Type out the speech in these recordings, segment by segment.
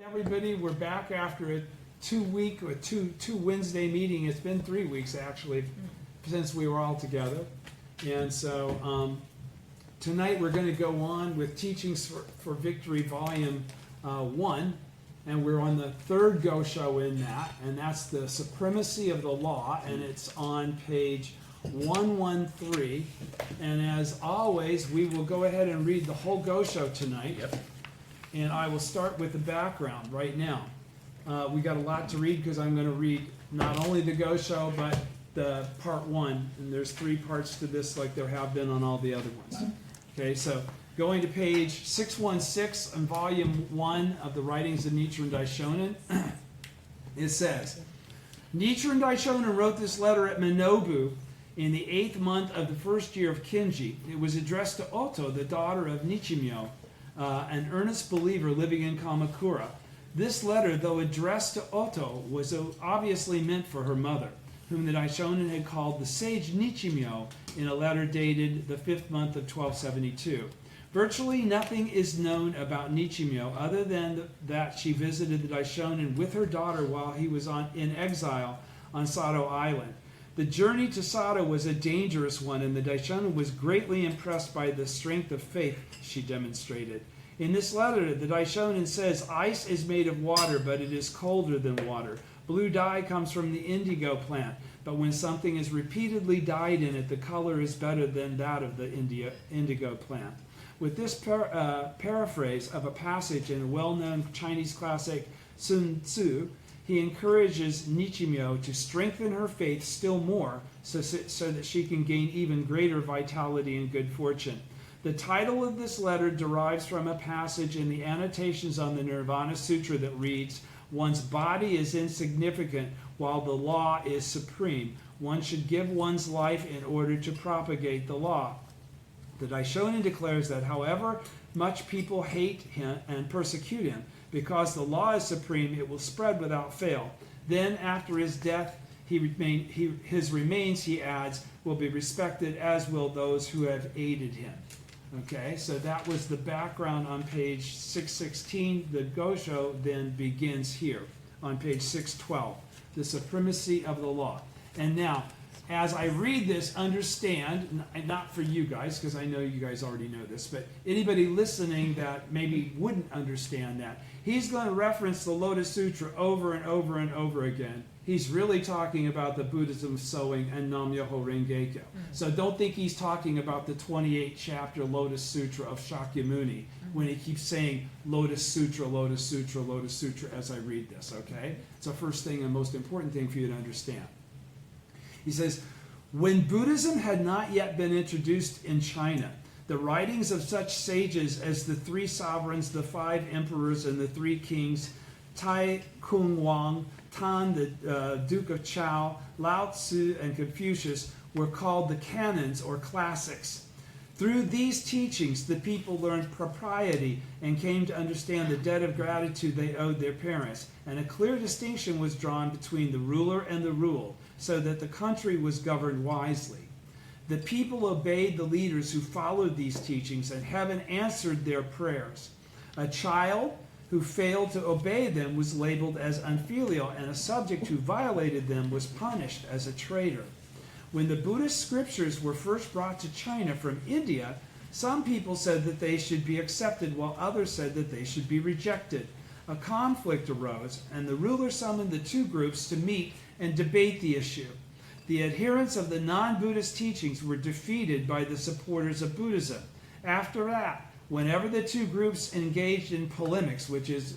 Everybody, we're back after a two Wednesday meeting. It's been 3 weeks actually since we were all together. And so tonight we're going to go on with Teachings for Victory Volume 1. And we're on the third Gosho in that. And that's the Supremacy of the Law. And it's on page 113. And as always, we will go ahead and read the whole Gosho tonight. Yep. And I will start with the background right now. We got a lot to read because I'm going to read not only the Gosho, but the part 1. And there's 3 parts to this like there have been on all the other ones. Okay, so going to page 616 in volume 1 of the writings of Nichiren Daishonin, it says, Nichiren Daishonin wrote this letter at Minobu in the 8th month of the first year of Kinji. It was addressed to Oto, the daughter of Nichimyo, an earnest believer living in Kamakura. This letter, though addressed to Oto, was obviously meant for her mother, whom the Daishonin had called the sage Nichimyo in a letter dated the 5th month of 1272. Virtually nothing is known about Nichimyo other than that she visited the Daishonin with her daughter while he was in exile on Sato Island. The journey to Sato was a dangerous one, and the Daishonin was greatly impressed by the strength of faith she demonstrated. In this letter, the Daishonin says, ice is made of water, but it is colder than water. Blue dye comes from the indigo plant, but when something is repeatedly dyed in it, the color is better than that of the indigo plant. With this paraphrase of a passage in a well-known Chinese classic, Sun Tzu, he encourages Nichimyo to strengthen her faith still more so that she can gain even greater vitality and good fortune. The title of this letter derives from a passage in the annotations on the Nirvana Sutra that reads, one's body is insignificant while the law is supreme. One should give one's life in order to propagate the law. The Daishonin declares that however much people hate him and persecute him, because the law is supreme, it will spread without fail. Then, after his death, his remains, he adds, will be respected, as will those who have aided him. Okay, so that was the background on page 616. The Gosho then begins here on page 612, the supremacy of the law. And now, as I read this, understand, not for you guys, because I know you guys already know this, but anybody listening that maybe wouldn't understand that, he's going to reference the Lotus Sutra over and over and over again. He's really talking about the Buddhism of sowing and Nam-myoho Renge-kyo. So don't think he's talking about the 28th chapter Lotus Sutra of Shakyamuni when he keeps saying Lotus Sutra, Lotus Sutra, Lotus Sutra as I read this, okay? It's the first thing and most important thing for you to understand. He says, when Buddhism had not yet been introduced in China, the writings of such sages as the 3 sovereigns, the 5 emperors, and the 3 kings, Tai Kung Wang, Tan, the Duke of Chao, Lao Tzu, and Confucius, were called the canons or classics. Through these teachings, the people learned propriety and came to understand the debt of gratitude they owed their parents, and a clear distinction was drawn between the ruler and the ruled, so that the country was governed wisely. The people obeyed the leaders who followed these teachings, and heaven answered their prayers. A child who failed to obey them was labeled as unfilial, and a subject who violated them was punished as a traitor. When the Buddhist scriptures were first brought to China from India, some people said that they should be accepted, while others said that they should be rejected. A conflict arose, and the ruler summoned the 2 groups to meet and debate the issue. The adherents of the non-Buddhist teachings were defeated by the supporters of Buddhism. After that, whenever the 2 groups engaged in polemics, which is,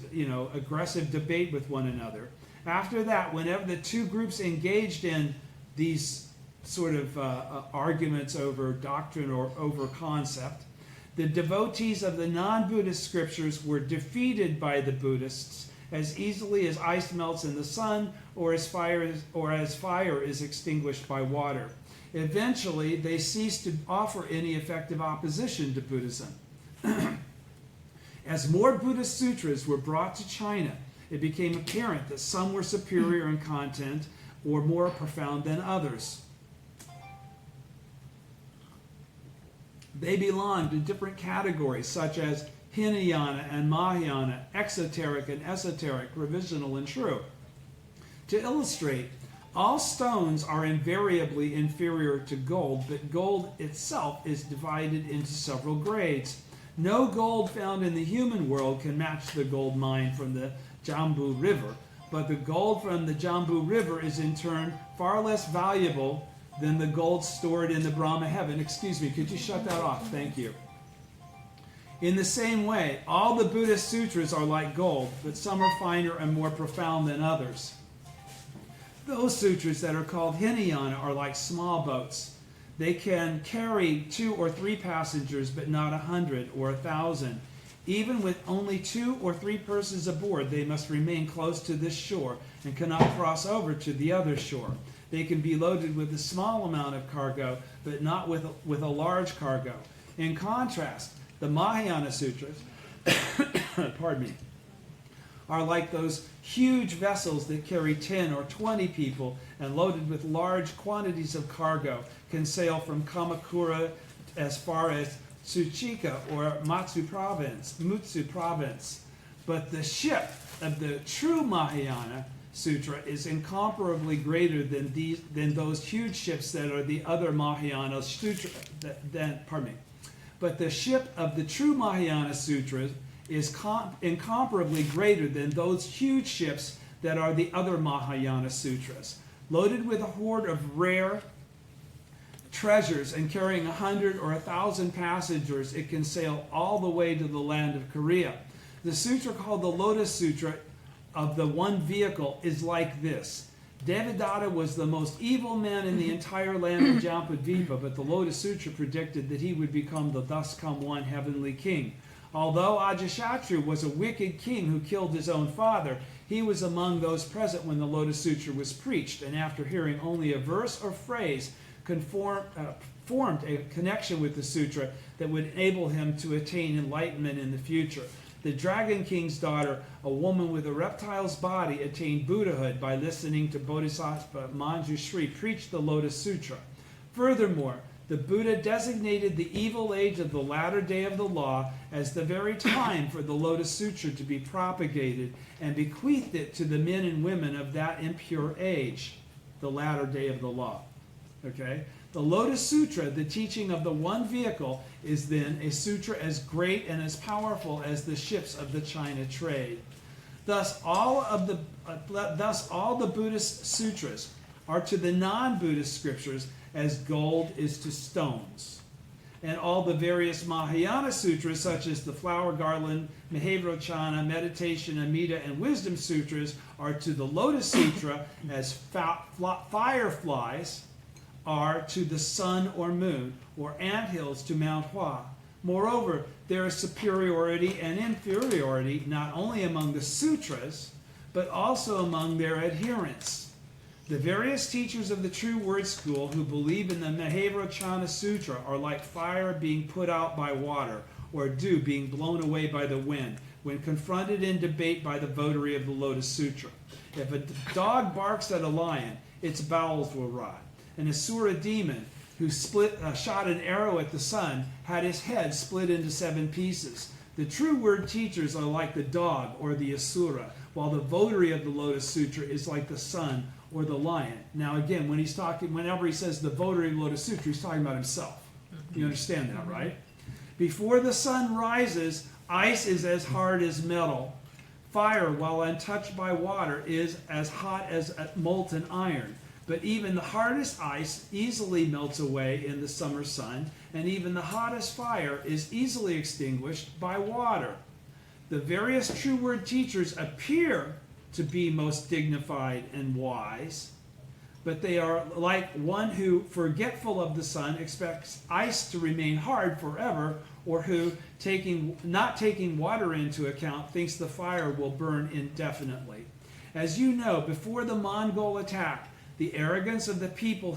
aggressive debate with one another, after that, whenever the 2 groups engaged in these sort of arguments over doctrine or over concept, the devotees of the non-Buddhist scriptures were defeated by the Buddhists as easily as ice melts in the sun or as fire is extinguished by water. Eventually, they ceased to offer any effective opposition to Buddhism. As more Buddhist sutras were brought to China, it became apparent that some were superior in content or more profound than others. They belonged to different categories such as Hinayana and Mahayana, exoteric and esoteric, provisional and true. To illustrate, all stones are invariably inferior to gold, but gold itself is divided into several grades. No gold found in the human world can match the gold mined from the Jambu River, but the gold from the Jambu River is in turn far less valuable than the gold stored in the Brahma heaven. Excuse me, could you shut that off? Thank you. In the same way, all the Buddhist sutras are like gold, but some are finer and more profound than others. Those sutras that are called Hinayana are like small boats. They can carry 2 or 3 passengers, but not 100 or 1,000. Even with only 2 or 3 persons aboard, they must remain close to this shore and cannot cross over to the other shore. They can be loaded with a small amount of cargo, but not with a large cargo. In contrast, the Mahayana Sutras pardon me, are like those huge vessels that carry 10 or 20 people and loaded with large quantities of cargo can sail from Kamakura as far as Tsuchika or Mutsu province. But the ship of the true Mahayana Sutra is incomparably greater than those huge ships that are the other Mahayana Sutra. But the ship of the true Mahayana Sutra is incomparably greater than those huge ships that are the other Mahayana Sutras. Loaded with a hoard of rare treasures and carrying 100 or 1,000 passengers, it can sail all the way to the land of Korea. The sutra called the Lotus Sutra of the one vehicle is like this. Devadatta was the most evil man in the entire land of Jampadvipa, but the Lotus Sutra predicted that he would become the thus come one heavenly king. Although Ajatashatru was a wicked king who killed his own father, he was among those present when the Lotus Sutra was preached, and after hearing only a verse or phrase, formed a connection with the sutra that would enable him to attain enlightenment in the future. The Dragon King's daughter, a woman with a reptile's body, attained Buddhahood by listening to Bodhisattva Manjushri preach the Lotus Sutra. Furthermore, the Buddha designated the evil age of the latter day of the law as the very time for the Lotus Sutra to be propagated, and bequeathed it to the men and women of that impure age, the latter day of the law. Okay? The Lotus Sutra, the teaching of the one vehicle, is then a sutra as great and as powerful as the ships of the China trade. Thus, all the Buddhist sutras are to the non-Buddhist scriptures as gold is to stones. And all the various Mahayana sutras, such as the Flower Garland, Mahavrochana, Meditation, Amida, and Wisdom sutras, are to the Lotus Sutra as fireflies are to the sun or moon, or anthills to Mount Hua. Moreover, there is superiority and inferiority not only among the sutras, but also among their adherents. The various teachers of the True Word School who believe in the Mahavrochana Sutra are like fire being put out by water, or dew being blown away by the wind, when confronted in debate by the votary of the Lotus Sutra. If a dog barks at a lion, its bowels will rot. An Asura demon who shot an arrow at the sun had his head split into 7 pieces. The True Word teachers are like the dog or the Asura, while the votary of the Lotus Sutra is like the sun or the lion. Now again, whenever he says the votary of the Lotus Sutra, he's talking about himself. You understand that, right? Before the sun rises, ice is as hard as metal. Fire, while untouched by water, is as hot as molten iron. But even the hardest ice easily melts away in the summer sun, and even the hottest fire is easily extinguished by water. The various True Word teachers appear to be most dignified and wise, but they are like one who, forgetful of the sun, expects ice to remain hard forever, or who, not taking water into account, thinks the fire will burn indefinitely. As you know, before the Mongol attack, the arrogance of the people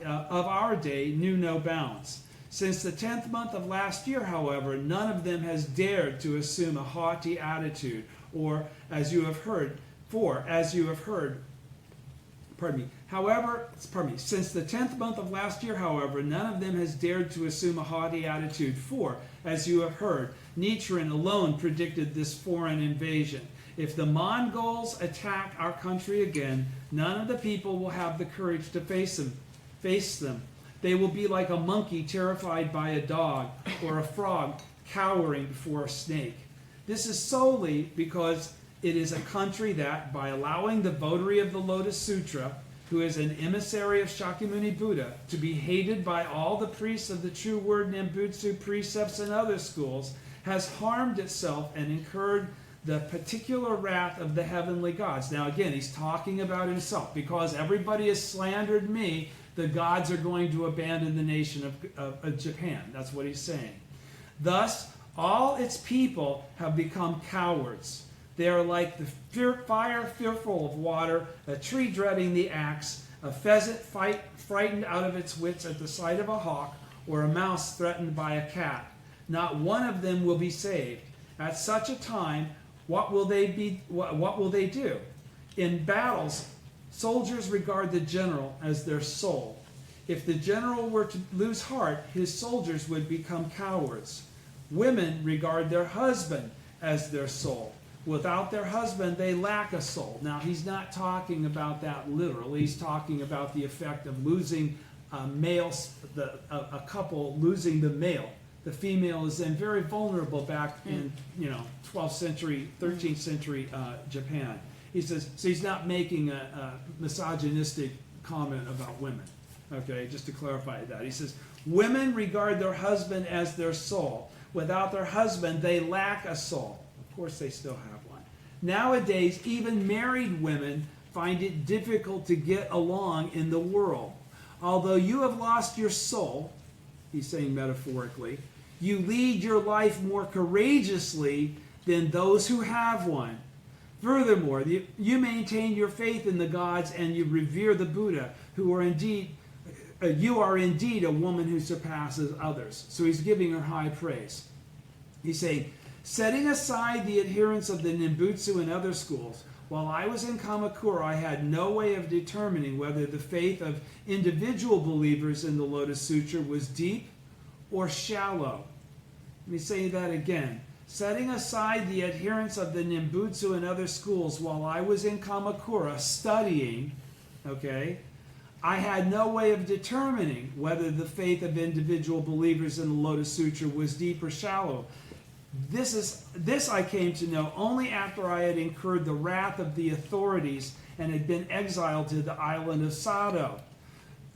of our day knew no bounds. Since the 10th month of last year, however, none of them has dared to assume a haughty attitude, or, as you have heard, Since the 10th month of last year, however, none of them has dared to assume a haughty attitude. For, as you have heard, Nichiren alone predicted this foreign invasion. If the Mongols attack our country again, none of the people will have the courage to face them. They will be like a monkey terrified by a dog, or a frog cowering before a snake. This is solely because it is a country that, by allowing the votary of the Lotus Sutra, who is an emissary of Shakyamuni Buddha, to be hated by all the priests of the true word Nembutsu precepts and other schools, has harmed itself and incurred the particular wrath of the heavenly gods. Now again, he's talking about himself. Because everybody has slandered me, the gods are going to abandon the nation of Japan. That's what he's saying. Thus, all its people have become cowards. They are like the fire fearful of water, a tree dreading the axe, a pheasant frightened out of its wits at the sight of a hawk, or a mouse threatened by a cat. Not one of them will be saved. At such a time, what will they do? In battles, soldiers regard the general as their soul. If the general were to lose heart, his soldiers would become cowards. Women regard their husband as their soul. Without their husband, they lack a soul. Now, he's not talking about that literally. He's talking about the effect of losing a couple losing the male. The female is then very vulnerable back in 12th century, 13th century Japan. He says, so he's not making a misogynistic comment about women. Okay, just to clarify that. He says, women regard their husband as their soul. Without their husband, they lack a soul. Of course, they still have one. Nowadays, even married women find it difficult to get along in the world. Although you have lost your soul, he's saying metaphorically, you lead your life more courageously than those who have one. Furthermore, you maintain your faith in the gods and you revere the Buddha, who are indeed, you are indeed a woman who surpasses others. So he's giving her high praise. He's saying, setting aside the adherents of the Nembutsu and other schools, while I was in Kamakura, I had no way of determining whether the faith of individual believers in the Lotus Sutra was deep or shallow. Let me say that again. Setting aside the adherents of the Nembutsu and other schools, while I was in Kamakura studying, I had no way of determining whether the faith of individual believers in the Lotus Sutra was deep or shallow. This I came to know only after I had incurred the wrath of the authorities and had been exiled to the island of Sado.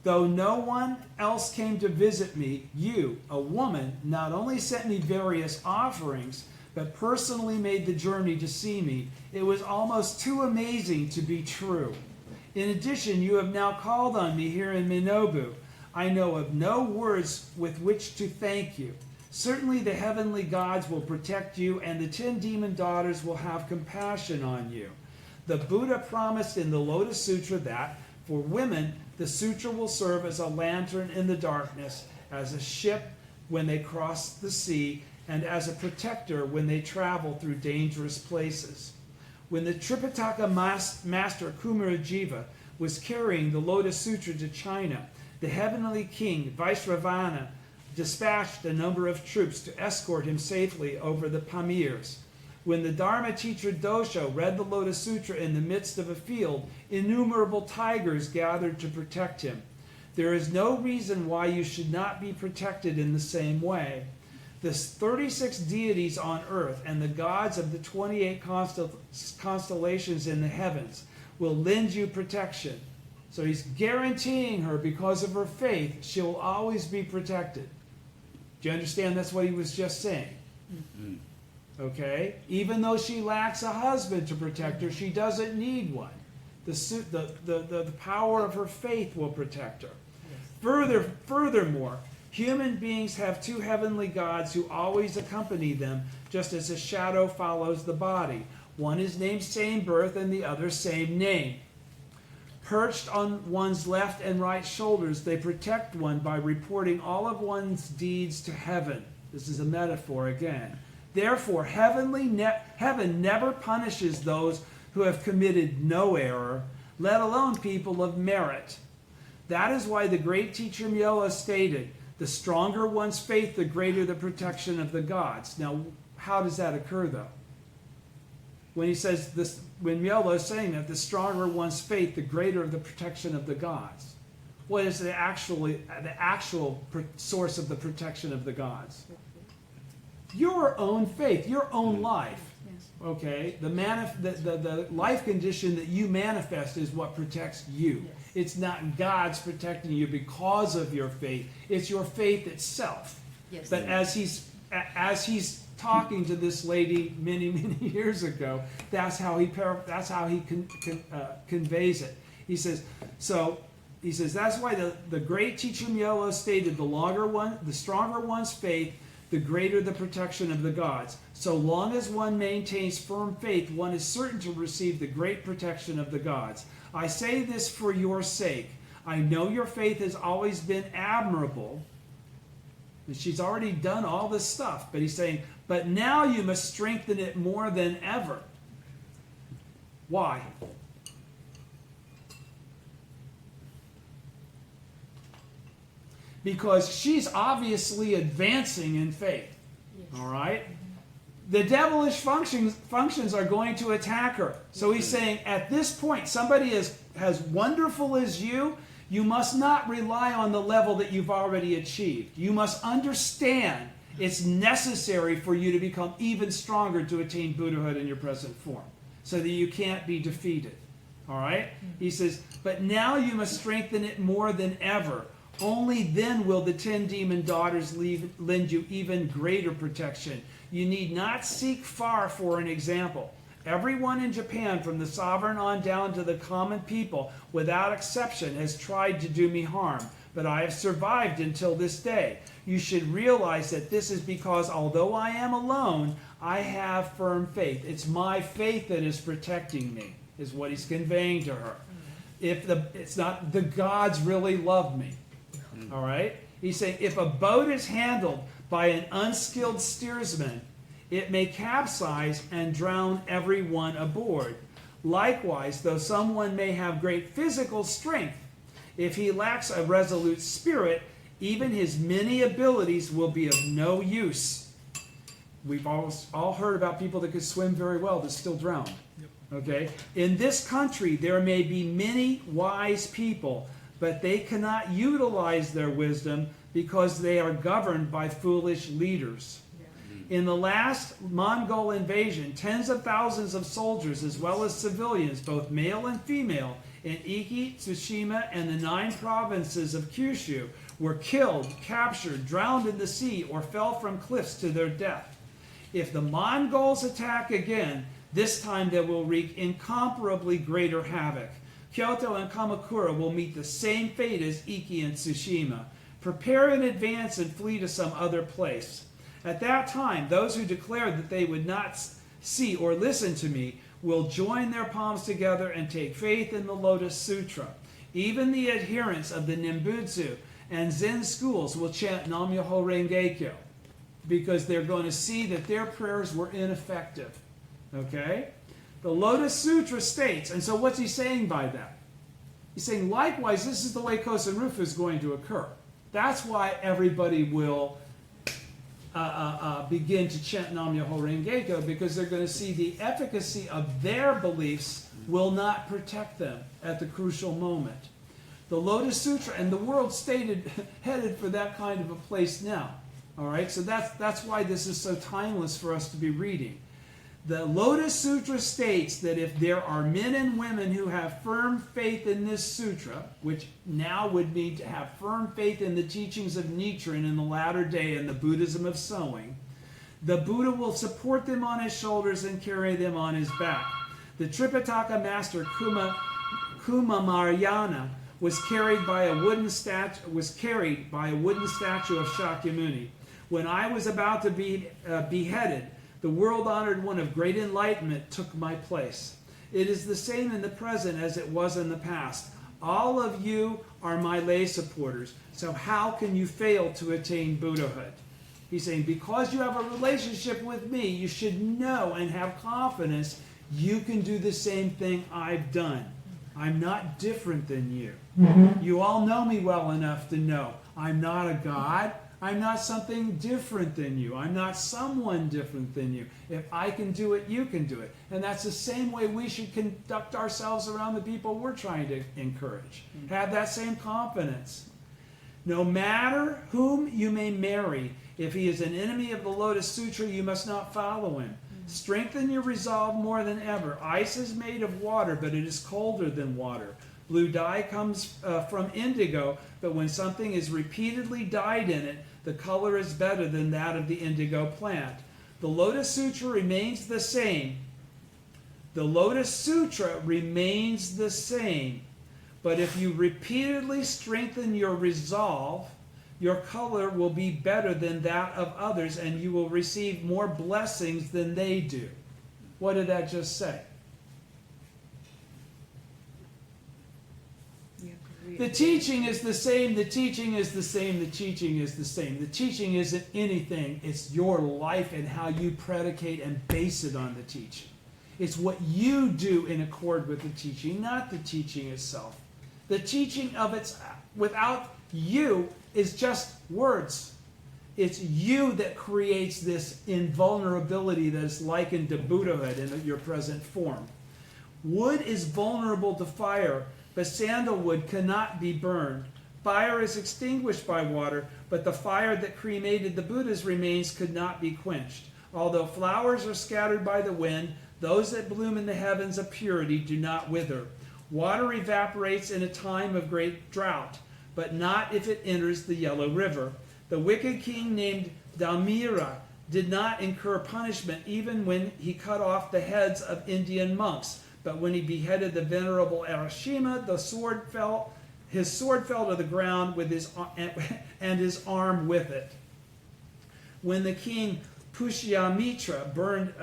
Though no one else came to visit me, you, a woman, not only sent me various offerings, but personally made the journey to see me. It was almost too amazing to be true. In addition, you have now called on me here in Minobu. I know of no words with which to thank you. Certainly the heavenly gods will protect you, and the 10 demon daughters will have compassion on you. The Buddha promised in the Lotus Sutra that, for women, the sutra will serve as a lantern in the darkness, as a ship when they cross the sea, and as a protector when they travel through dangerous places. When the Tripitaka master Kumarajiva was carrying the Lotus Sutra to China, the heavenly king Vaisravana dispatched a number of troops to escort him safely over the Pamirs. When the Dharma teacher Dosho read the Lotus Sutra in the midst of a field, innumerable tigers gathered to protect him. There is no reason why you should not be protected in the same way. The 36 deities on earth and the gods of the 28 constellations in the heavens will lend you protection. So he's guaranteeing her, because of her faith, she will always be protected. Do you understand that's what he was just saying? Mm-hmm. Okay? Even though she lacks a husband to protect her, she doesn't need one. The power of her faith will protect her. Yes. Furthermore, human beings have 2 heavenly gods who always accompany them, just as a shadow follows the body. One is named Same Birth and the other Same Name. Perched on one's left and right shoulders, they protect one by reporting all of one's deeds to heaven. This is a metaphor again. Therefore, heaven never punishes those who have committed no error, let alone people of merit. That is why the great teacher Myola stated, the stronger one's faith, the greater the protection of the gods. Now, how does that occur, though? When he says this, when Myola is saying that the stronger one's faith, the greater the protection of the gods. What is the actual source of the protection of the gods? Your own faith, your own life. Okay, the life condition that you manifest is what protects you. Yes. It's not God's protecting you because of your faith. It's your faith itself. Yes. But as he's talking to this lady many years ago, that's how he conveys it. He says that's why the great teacher Myola stated, the stronger one's faith, the greater the protection of the gods. So long as one maintains firm faith, one is certain to receive the great protection of the gods. I say this for your sake. I know your faith has always been admirable. And she's already done all this stuff, but he's saying, but now you must strengthen it more than ever. Why? Because she's obviously advancing in faith. Yes. All right? The devilish functions are going to attack her. So he's saying, at this point, somebody as wonderful as you must not rely on the level that you've already achieved. You must understand it's necessary for you to become even stronger to attain Buddhahood in your present form, so that you can't be defeated. All right? He says, but now you must strengthen it more than ever. Only then will the 10 demon daughters lend you even greater protection. You need not seek far for an example. Everyone in Japan, from the sovereign on down to the common people, without exception, has tried to do me harm, but I have survived until this day. You should realize that this is because, although I am alone, I have firm faith. It's my faith that is protecting me, is what he's conveying to her. It's not the gods really love me. All right? He's saying, if a boat is handled by an unskilled steersman, it may capsize and drown everyone aboard. Likewise, though someone may have great physical strength, if he lacks a resolute spirit, even his many abilities will be of no use. We've all heard about people that could swim very well that still drown. Yep. Okay? In this country, there may be many wise people, but they cannot utilize their wisdom because they are governed by foolish leaders. In the last Mongol invasion, tens of thousands of soldiers, as well as civilians, both male and female, in Iki, Tsushima, and the 9 provinces of Kyushu, were killed, captured, drowned in the sea, or fell from cliffs to their death. If the Mongols attack again, this time they will wreak incomparably greater havoc. Kyoto and Kamakura will meet the same fate as Iki and Tsushima. Prepare in advance and flee to some other place. At that time, those who declared that they would not see or listen to me will join their palms together and take faith in the Lotus Sutra. Even the adherents of the Nimbutsu and Zen schools will chant Nam-myoho Renge-kyo, because they're going to see that their prayers were ineffective. Okay? The Lotus Sutra states, and so what's he saying by that? He's saying, likewise, this is the way Kosen Rufu is going to occur. That's why everybody will begin to chant Nam-myoho Renge-kyo, because they're going to see the efficacy of their beliefs will not protect them at the crucial moment. The Lotus Sutra and the world headed for that kind of a place now. All right, so that's why this is so timeless for us to be reading. The Lotus Sutra states that if there are men and women who have firm faith in this sutra, which now would mean to have firm faith in the teachings of Nichiren in the latter day and the Buddhism of sowing, the Buddha will support them on his shoulders and carry them on his back. The Tripitaka master Kumamayana was carried by a wooden statue of Shakyamuni. When I was about to be beheaded, the world-honored one of great enlightenment took my place. It is the same in the present as it was in the past. All of you are my lay supporters, so how can you fail to attain Buddhahood? He's saying, because you have a relationship with me, you should know and have confidence you can do the same thing I've done. I'm not different than you. You all know me well enough to know I'm not a God. I'm not something different than you. I'm not someone different than you. If I can do it, you can do it. And that's the same way we should conduct ourselves around the people we're trying to encourage. Have that same confidence. No matter whom you may marry, if he is an enemy of the Lotus Sutra, you must not follow him. Strengthen your resolve more than ever. Ice is made of water, but it is colder than water. Blue dye comes from indigo, but when something is repeatedly dyed in it, the color is better than that of the indigo plant. The Lotus Sutra remains the same. The Lotus Sutra remains the same. But if you repeatedly strengthen your resolve, your color will be better than that of others, and you will receive more blessings than they do. What did that just say? The teaching is the same, the teaching is the same, the teaching is the same. The teaching isn't anything, it's your life and how you predicate and base it on the teaching. It's what you do in accord with the teaching, not the teaching itself. The teaching of it's without you is just words. It's you that creates this invulnerability that is likened to Buddhahood in your present form. Wood is vulnerable to fire, but sandalwood cannot be burned. Fire is extinguished by water, but the fire that cremated the Buddha's remains could not be quenched. Although flowers are scattered by the wind, those that bloom in the heavens of purity do not wither. Water evaporates in a time of great drought, but not if it enters the Yellow River. The wicked king named Dhamira did not incur punishment even when he cut off the heads of Indian monks. But when he beheaded the venerable Arashima, his sword fell to the ground with his arm with it. When the king Pushyamitra burned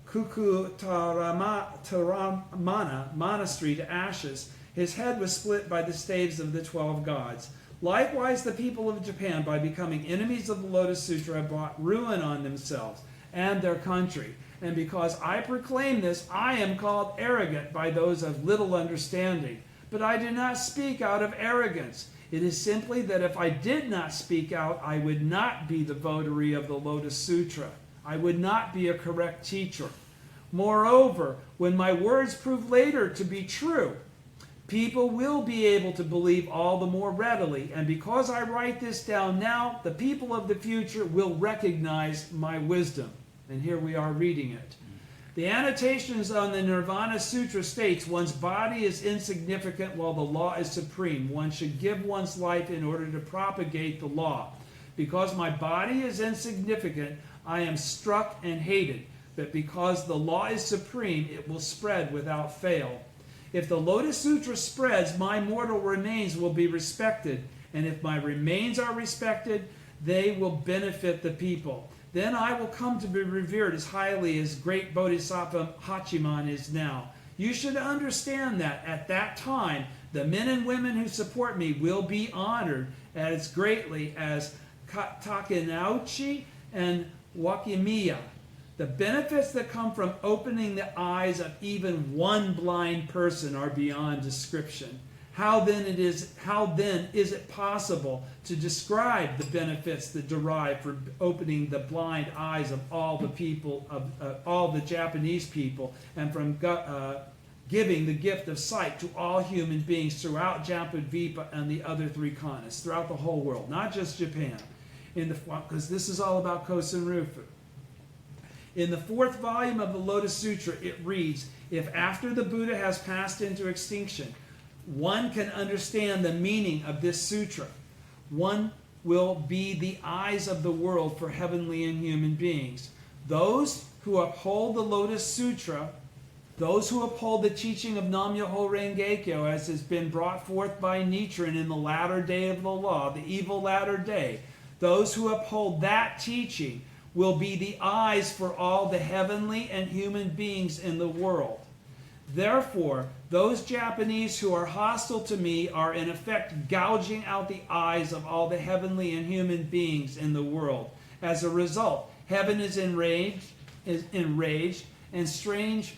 Kukutaramana monastery to ashes, his head was split by the staves of the 12 gods. Likewise, the people of Japan, by becoming enemies of the Lotus Sutra, have brought ruin on themselves and their country. And because I proclaim this, I am called arrogant by those of little understanding. But I do not speak out of arrogance. It is simply that if I did not speak out, I would not be the votary of the Lotus Sutra. I would not be a correct teacher. Moreover, when my words prove later to be true, people will be able to believe all the more readily. And because I write this down now, the people of the future will recognize my wisdom. And here we are reading it. The annotations on the Nirvana Sutra states one's body is insignificant while the law is supreme. One should give one's life in order to propagate the law. Because my body is insignificant, I am struck and hated. But because the law is supreme, it will spread without fail. If the Lotus Sutra spreads, my mortal remains will be respected. And if my remains are respected, they will benefit the people. Then I will come to be revered as highly as great Bodhisattva Hachiman is now. You should understand that at that time, the men and women who support me will be honored as greatly as Takenouchi and Wakimiya. The benefits that come from opening the eyes of even one blind person are beyond description. How then is it possible to describe the benefits that derive from opening the blind eyes of all the people, of all the Japanese people, and from giving the gift of sight to all human beings throughout Jampadvipa and the other 3 continents, throughout the whole world, not just Japan, because this is all about Kosen Rufu. In the 4th volume of the Lotus Sutra, it reads, if after the Buddha has passed into extinction, one can understand the meaning of this sutra, one will be the eyes of the world for heavenly and human beings. Those who uphold the Lotus Sutra, those who uphold the teaching of Nam-myoho Renge-kyo as has been brought forth by Nichiren in the latter day of the law, the evil latter day, those who uphold that teaching will be the eyes for all the heavenly and human beings in the world. Therefore, those Japanese who are hostile to me are in effect gouging out the eyes of all the heavenly and human beings in the world. As a result, heaven is enraged, and strange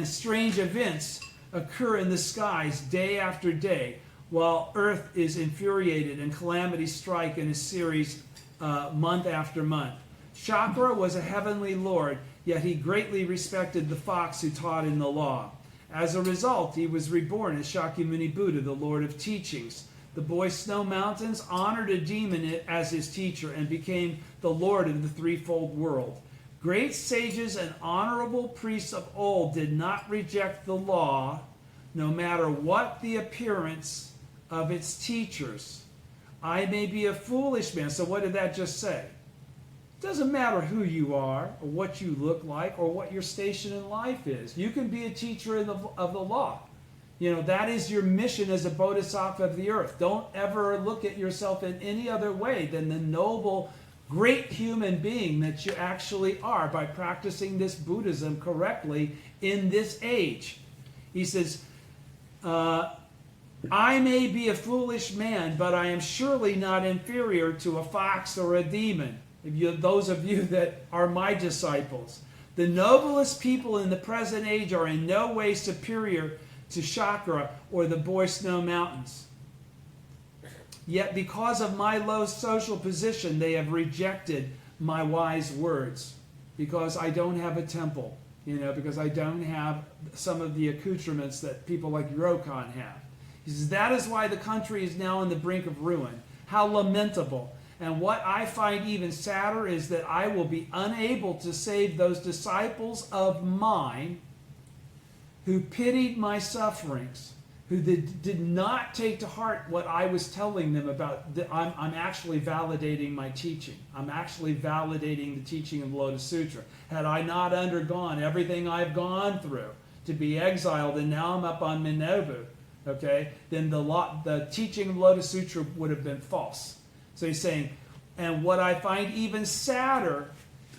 events occur in the skies day after day, while earth is infuriated and calamities strike in a series month after month. Shakra was a heavenly lord, yet he greatly respected the fox who taught in the law. As a result, he was reborn as Shakyamuni Buddha, the Lord of Teachings. The boy Snow Mountains honored a demon as his teacher and became the Lord of the threefold world. Great sages and honorable priests of old did not reject the law, no matter what the appearance of its teachers. I may be a foolish man. So what did that just say? It doesn't matter who you are or what you look like or what your station in life is. You can be a teacher of the law. You know, that is your mission as a bodhisattva of the earth. Don't ever look at yourself in any other way than the noble, great human being that you actually are by practicing this Buddhism correctly in this age. He says, I may be a foolish man, but I am surely not inferior to a fox or a demon. Those of you that are my disciples. The noblest people in the present age are in no way superior to Shakra or the boy Snow Mountains. Yet because of my low social position, they have rejected my wise words. Because I don't have a temple, because I don't have some of the accoutrements that people like Rokon have. He says, that is why the country is now on the brink of ruin. How lamentable. And what I find even sadder is that I will be unable to save those disciples of mine who pitied my sufferings, who did not take to heart what I was telling them about. I'm actually validating my teaching. I'm actually validating the teaching of the Lotus Sutra. Had I not undergone everything I've gone through to be exiled, and now I'm up on Minobu, okay, then the teaching of the Lotus Sutra would have been false. So he's saying, and what I find even sadder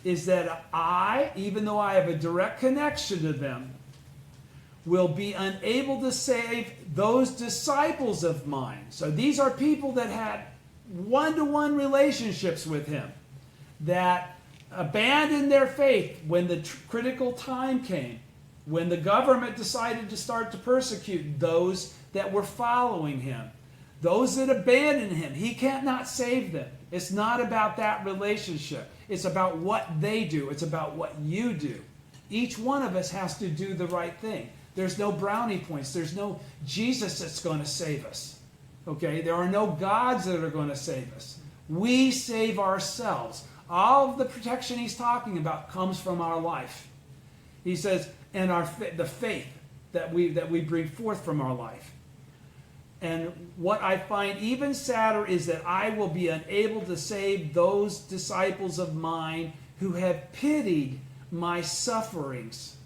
is that I, even though I have a direct connection to them, will be unable to save those disciples of mine. So these are people that had one-to-one relationships with him, that abandoned their faith when the critical time came, when the government decided to start to persecute those that were following him. Those that abandon him, he cannot save them. It's not about that relationship. It's about what they do. It's about what you do. Each one of us has to do the right thing. There's no brownie points. There's no Jesus that's going to save us. Okay? There are no gods that are going to save us. We save ourselves. All of the protection he's talking about comes from our life. He says, and the faith that we bring forth from our life. And what I find even sadder is that I will be unable to save those disciples of mine who have pitied my sufferings.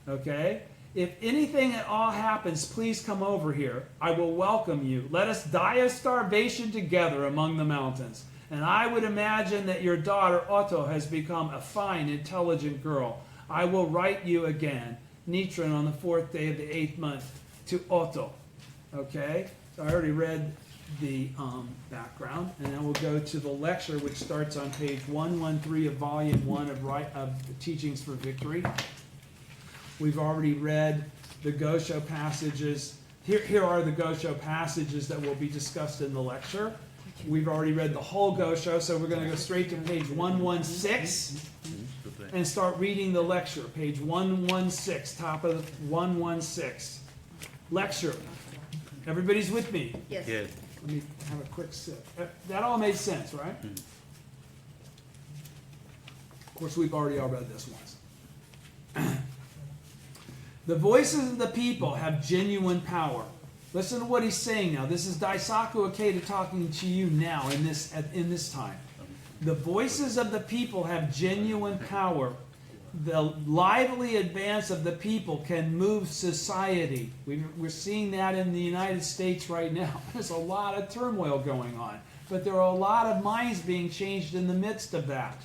Okay? If anything at all happens, please come over here. I will welcome you. Let us die of starvation together among the mountains. And I would imagine that your daughter Otto has become a fine, intelligent girl. I will write you again. Nichiren on the 4th day of the 8th month to Otto. Okay, so I already read the background, and then we'll go to the lecture, which starts on page 113 of volume 1 of the Teachings for Victory. We've already read the Gosho passages. Here are the Gosho passages that will be discussed in the lecture. We've already read the whole Gosho, so we're going to go straight to page 116 and start reading the lecture. Page 116, top of 116. Lecture. Everybody's with me? Yes. Yes. Let me have a quick sip. That all made sense, right? Mm. Of course, we've already all read this once. The voices of the people have genuine power. Listen to what he's saying now. This is Daisaku Ikeda talking to you now in this time. The voices of the people have genuine power. The lively advance of the people can move society. We're seeing that in the United States right now. There's a lot of turmoil going on. But there are a lot of minds being changed in the midst of that.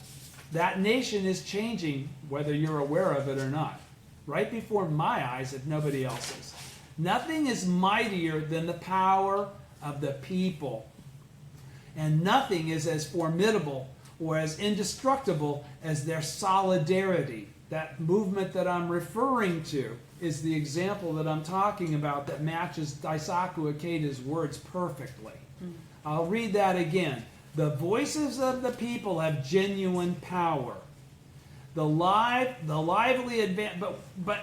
That nation is changing, whether you're aware of it or not. Right before my eyes, if nobody else's. Nothing is mightier than the power of the people. And nothing is as formidable or as indestructible as their solidarity. That movement that I'm referring to is the example that I'm talking about that matches Daisaku Ikeda's words perfectly. I'll read that again. The voices of the people have genuine power. The lively advance, but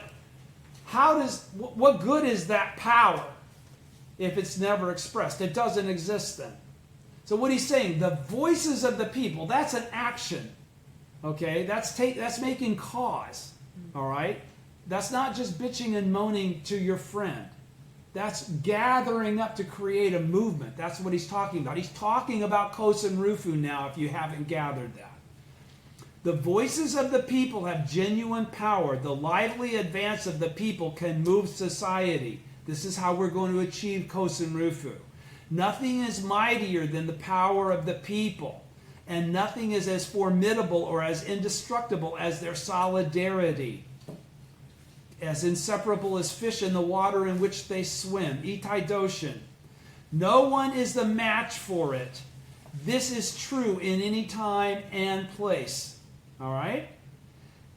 how does, what good is that power if it's never expressed? It doesn't exist then. So what he's saying, the voices of the people, that's an action. Okay, that's making cause. All right, that's not just bitching and moaning to your friend. That's gathering up to create a movement. That's what he's talking about. He's talking about Kosen Rufu now, if you haven't gathered that. The voices of the people have genuine power. The lively advance of the people can move society. This is how we're going to achieve Kosen Rufu. Nothing is mightier than the power of the people, and nothing is as formidable or as indestructible as their solidarity. As inseparable as fish in the water in which they swim. Itai Doshin. No one is the match for it. This is true in any time and place. All right?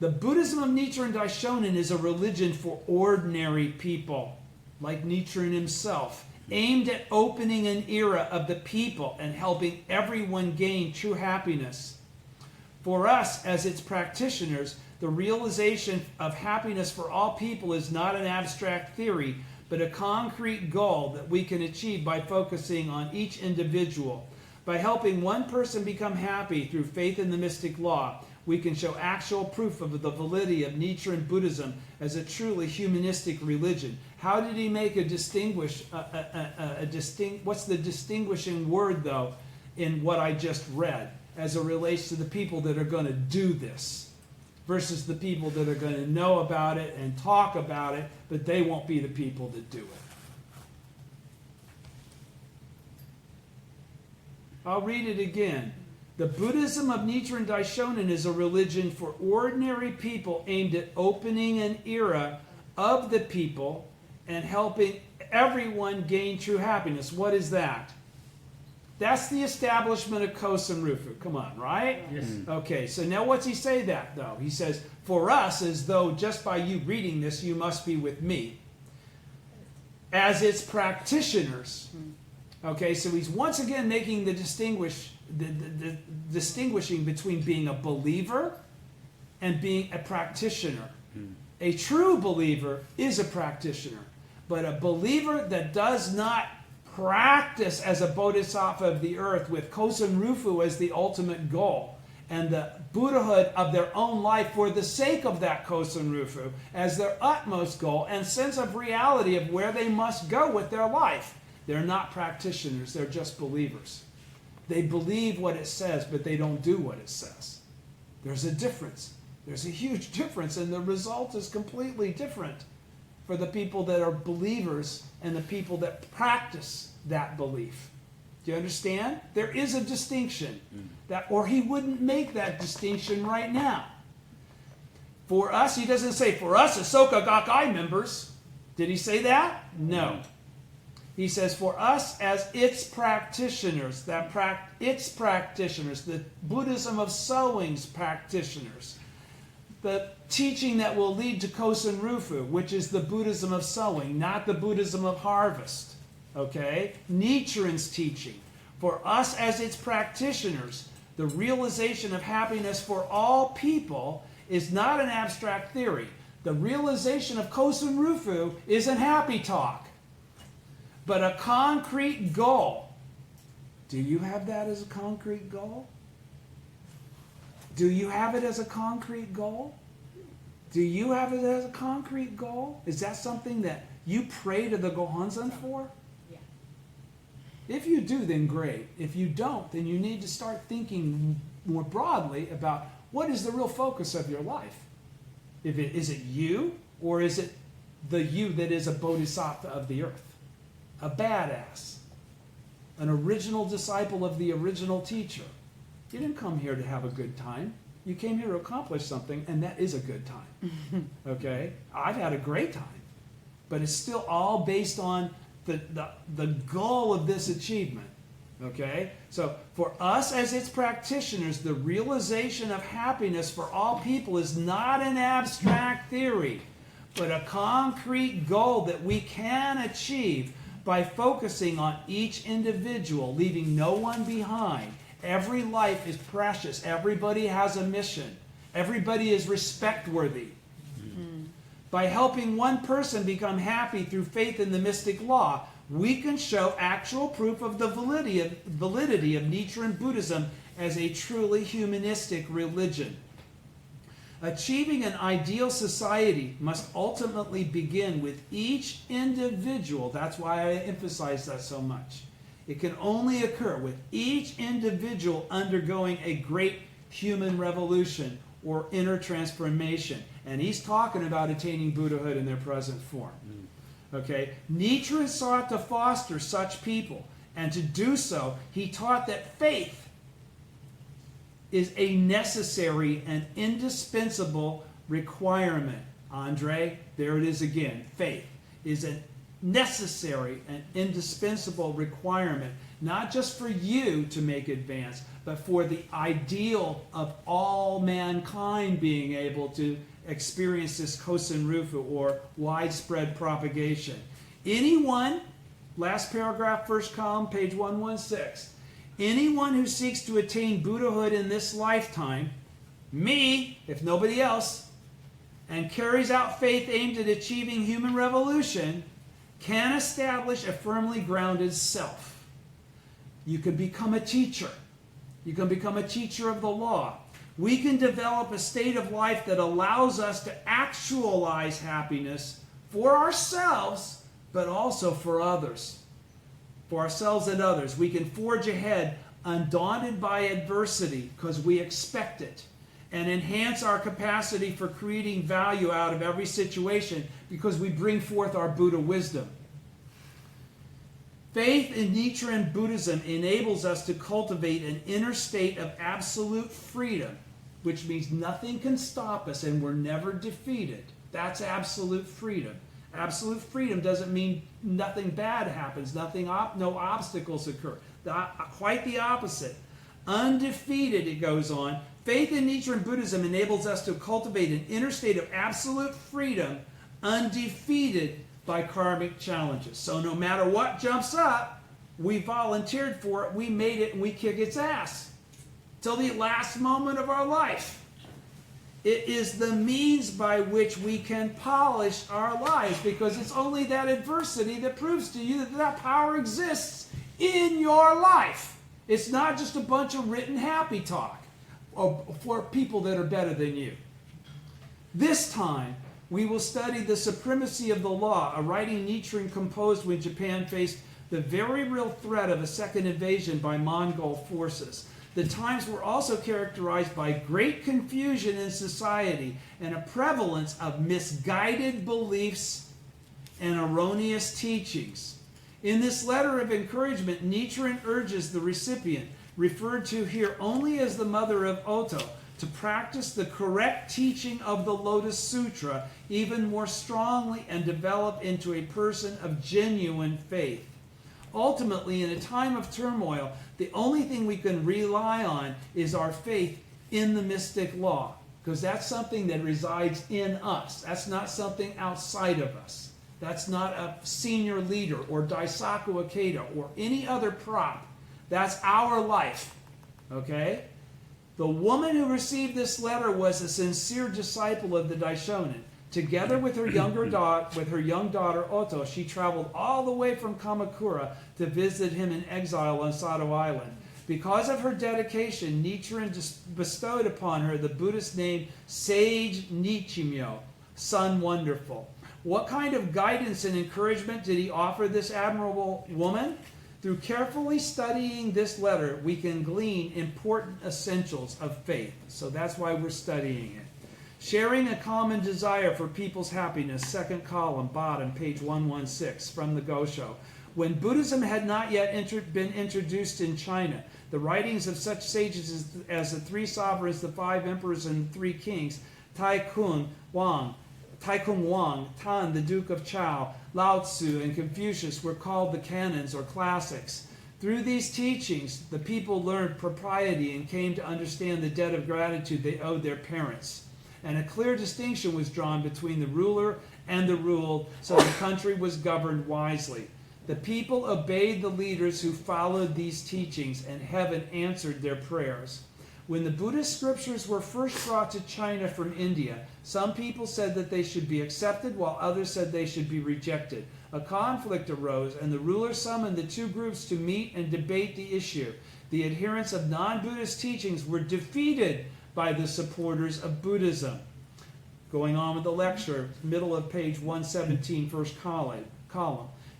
The Buddhism of Nichiren Daishonin is a religion for ordinary people, like Nichiren himself, aimed at opening an era of the people and helping everyone gain true happiness. For us, as its practitioners, the realization of happiness for all people is not an abstract theory, but a concrete goal that we can achieve by focusing on each individual. By helping one person become happy through faith in the mystic law, we can show actual proof of the validity of Nichiren Buddhism as a truly humanistic religion. How did he make what's the distinguishing word, though, in what I just read, as it relates to the people that are going to do this, versus the people that are going to know about it and talk about it, but they won't be the people that do it. I'll read it again. The Buddhism of Nichiren Daishonin is a religion for ordinary people aimed at opening an era of the people and helping everyone gain true happiness. What is that? That's the establishment of Kosen Rufu. Come on, right? Yes. Okay, so now what's he say that, though? He says, for us, as though just by you reading this, you must be with me. As its practitioners. Okay, so he's once again making the distinguishing between being a believer and being a practitioner. A true believer is a practitioner, but a believer that does not practice as a bodhisattva of the earth with Kosen Rufu as the ultimate goal and the Buddhahood of their own life for the sake of that Kosen Rufu as their utmost goal and sense of reality of where they must go with their life. They're not practitioners, they're just believers. They believe what it says, but they don't do what it says. There's a difference. There's a huge difference, and the result is completely different for the people that are believers and the people that practice that belief. Do you understand? There is a distinction, or he wouldn't make that distinction right now. For us, he doesn't say, for us Asoka Gakkai members. Did he say that? No. He says, for us as its practitioners, its practitioners, the Buddhism of sowing's practitioners, the teaching that will lead to Kosen Rufu, which is the Buddhism of sowing, not the Buddhism of harvest. Okay? Nichiren's teaching. For us as its practitioners, the realization of happiness for all people is not an abstract theory. The realization of Kosen Rufu isn't happy talk, but a concrete goal. Do you have that as a concrete goal? Do you have it as a concrete goal? Do you have it as a concrete goal? Is that something that you pray to the Gohonzon for? Yeah. If you do, then great. If you don't, then you need to start thinking more broadly about what is the real focus of your life. Is it you, or is it the you that is a bodhisattva of the earth? A badass, an original disciple of the original teacher. You didn't come here to have a good time. You came here to accomplish something, and that is a good time. Okay? I've had a great time. But it's still all based on the goal of this achievement. Okay? So for us as its practitioners, the realization of happiness for all people is not an abstract theory, but a concrete goal that we can achieve by focusing on each individual, leaving no one behind. Every life is precious. Everybody has a mission. Everybody is respect-worthy. By helping one person become happy through faith in the mystic law, we can show actual proof of the validity of Nichiren Buddhism as a truly humanistic religion. Achieving an ideal society must ultimately begin with each individual. That's why I emphasize that so much. It can only occur with each individual undergoing a great human revolution or inner transformation. And he's talking about attaining Buddhahood in their present form. Okay? Nichiren sought to foster such people. And to do so, he taught that faith is a necessary and indispensable requirement. Andre, there it is again. Faith is a necessary and indispensable requirement, not just for you to make advance, but for the ideal of all mankind being able to experience this Kosen Rufu, or widespread propagation. Anyone, last paragraph, first column, page 116, anyone who seeks to attain Buddhahood in this lifetime, me, if nobody else, and carries out faith aimed at achieving human revolution, can establish a firmly grounded self. You can become a teacher. You can become a teacher of the law. We can develop a state of life that allows us to actualize happiness for ourselves, but also for others. For ourselves and others. We can forge ahead undaunted by adversity because we expect it, and enhance our capacity for creating value out of every situation because we bring forth our Buddha wisdom. Faith in Nichiren Buddhism enables us to cultivate an inner state of absolute freedom, which means nothing can stop us and we're never defeated. That's absolute freedom. Absolute freedom doesn't mean nothing bad happens, no obstacles occur. Quite the opposite. Undefeated, it goes on. Faith in Nichiren Buddhism enables us to cultivate an inner state of absolute freedom, undefeated by karmic challenges. So no matter what jumps up, we volunteered for it, we made it, and we kick its ass till the last moment of our life. It is the means by which we can polish our lives, because it's only that adversity that proves to you that that power exists in your life. It's not just a bunch of written happy talk for people that are better than you. This time, we will study the Supremacy of the Law, a writing Nichiren composed when Japan faced the very real threat of a second invasion by Mongol forces. The times were also characterized by great confusion in society and a prevalence of misguided beliefs and erroneous teachings. In this letter of encouragement, Nichiren urges the recipient, referred to here only as the mother of Oto, to practice the correct teaching of the Lotus Sutra even more strongly and develop into a person of genuine faith. Ultimately, in a time of turmoil, the only thing we can rely on is our faith in the mystic law, because that's something that resides in us. That's not something outside of us. That's not a senior leader or Daisaku Ikeda or any other prop. That's our life. Okay? The woman who received this letter was a sincere disciple of the Daishonin. Together with her young daughter Oto, she traveled all the way from Kamakura to visit him in exile on Sado Island. Because of her dedication, Nichiren bestowed upon her the Buddhist name Sage Nichimyo, Son Wonderful. What kind of guidance and encouragement did he offer this admirable woman? Through carefully studying this letter, we can glean important essentials of faith. So that's why we're studying it. Sharing a common desire for people's happiness, second column, bottom, page 116, from the Gosho. When Buddhism had not yet been introduced in China, the writings of such sages as the three sovereigns, the five emperors, and the three kings, Tai Kung Wang, Tan, the Duke of Chao, Lao Tzu, and Confucius were called the canons or classics. Through these teachings, the people learned propriety and came to understand the debt of gratitude they owed their parents. And a clear distinction was drawn between the ruler and the ruled, so the country was governed wisely. The people obeyed the leaders who followed these teachings, and heaven answered their prayers. When the Buddhist scriptures were first brought to China from India, some people said that they should be accepted, while others said they should be rejected. A conflict arose, and the ruler summoned the two groups to meet and debate the issue. The adherents of non-Buddhist teachings were defeated by the supporters of Buddhism. Going on with the lecture, middle of page 117, first column.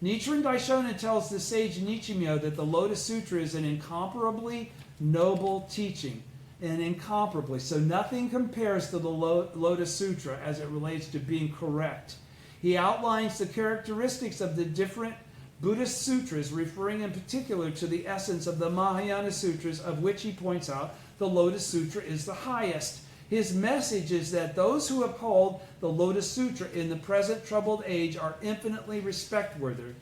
Nichiren Daishonin tells the sage Nichimyo that the Lotus Sutra is an incomparably noble teaching. And incomparably. So nothing compares to the Lotus Sutra as it relates to being correct. He outlines the characteristics of the different Buddhist sutras, referring in particular to the essence of the Mahayana sutras, of which he points out the Lotus Sutra is the highest. His message is that those who uphold the Lotus Sutra in the present troubled age are infinitely respectworthy,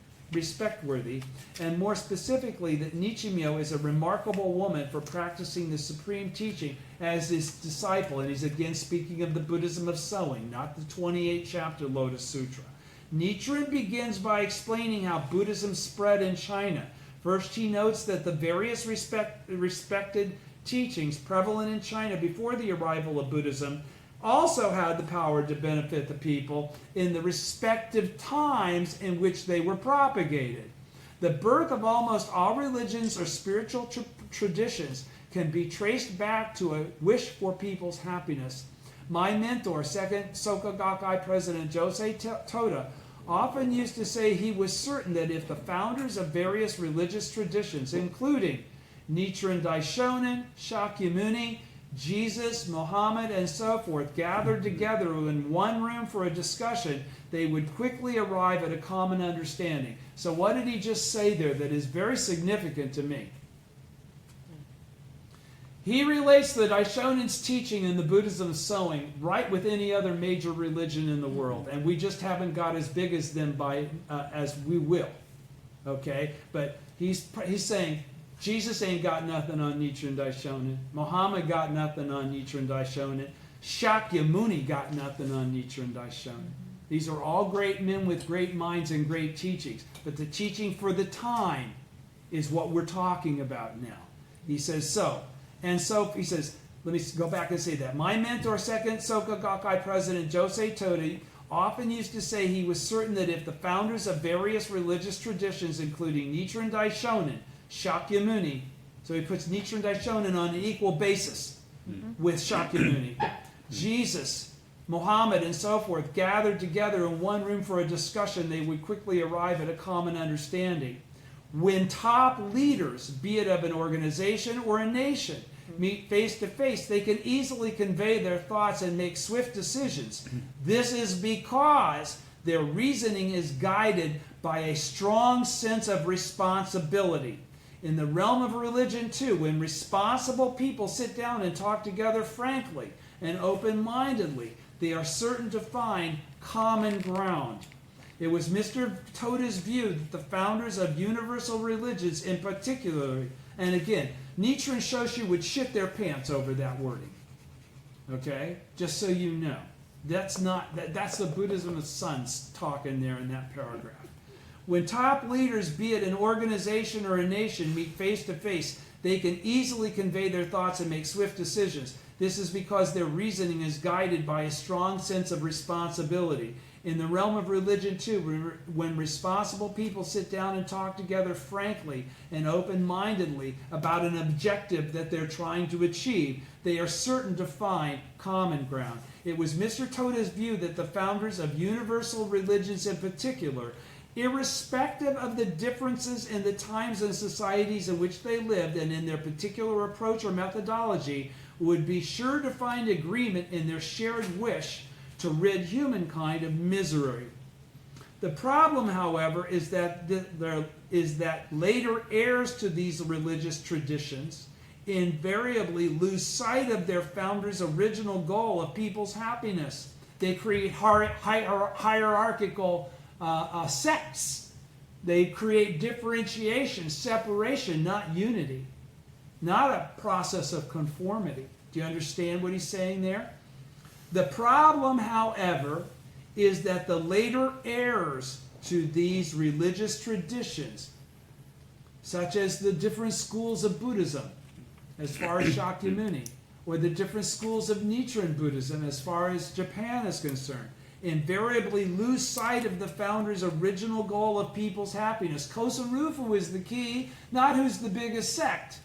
and more specifically that Nichimyo is a remarkable woman for practicing the supreme teaching as his disciple. And he's again speaking of the Buddhism of sowing, not the 28th chapter Lotus Sutra. Nichiren begins by explaining how Buddhism spread in China. First, he notes that the various respected teachings prevalent in China before the arrival of Buddhism also had the power to benefit the people in the respective times in which they were propagated. The birth of almost all religions or spiritual traditions can be traced back to a wish for people's happiness. My mentor, second Soka Gakkai President Josei Toda, often used to say he was certain that if the founders of various religious traditions, including Nichiren Daishonin, Shakyamuni, Jesus, Muhammad, and so forth, gathered together in one room for a discussion, they would quickly arrive at a common understanding. So what did he just say there that is very significant to me? He relates the Daishonin's teaching in the Buddhism of sowing right with any other major religion in the world, and we just haven't got as big as them as we will. Okay, but he's saying Jesus ain't got nothing on Nichiren Daishonin. Muhammad got nothing on Nichiren Daishonin. Shakyamuni got nothing on Nichiren Daishonin. These are all great men with great minds and great teachings, but the teaching for the time is what we're talking about now. He says so. And so he says, let me go back and say that. My mentor, second Soka Gakkai President Josei Toda, often used to say he was certain that if the founders of various religious traditions, including Nichiren Daishonin, Shakyamuni, so he puts Nichiren Daishonin on an equal basis with Shakyamuni, Jesus, Muhammad, and so forth, gathered together in one room for a discussion, they would quickly arrive at a common understanding. When top leaders, be it of an organization or a nation, meet face to face, they can easily convey their thoughts and make swift decisions. This is because their reasoning is guided by a strong sense of responsibility. In the realm of religion, too, when responsible people sit down and talk together frankly and open-mindedly, they are certain to find common ground. It was Mr. Toda's view that the founders of universal religions in particular, and again, Nichiren Shoshu would shit their pants over that wording. Okay? Just so you know. That's the Buddhism of sons talking there in that paragraph. When top leaders, be it an organization or a nation, meet face to face, they can easily convey their thoughts and make swift decisions. This is because their reasoning is guided by a strong sense of responsibility. In the realm of religion, too, when responsible people sit down and talk together frankly and open-mindedly about an objective that they're trying to achieve, they are certain to find common ground. It was Mr. Toda's view that the founders of universal religions in particular, irrespective of the differences in the times and societies in which they lived and in their particular approach or methodology, would be sure to find agreement in their shared wish to rid humankind of misery. The problem, however, is that later heirs to these religious traditions invariably lose sight of their founders' original goal of people's happiness. They create hierarchical sects They create differentiation, separation, not unity. Not a process of conformity. Do you understand what he's saying there? The problem, however, is that the later heirs to these religious traditions, such as the different schools of Buddhism, as far as Shakyamuni, or the different schools of Nichiren Buddhism, as far as Japan is concerned, invariably lose sight of the founder's original goal of people's happiness. Kosen Rufu is the key, not who's the biggest sect.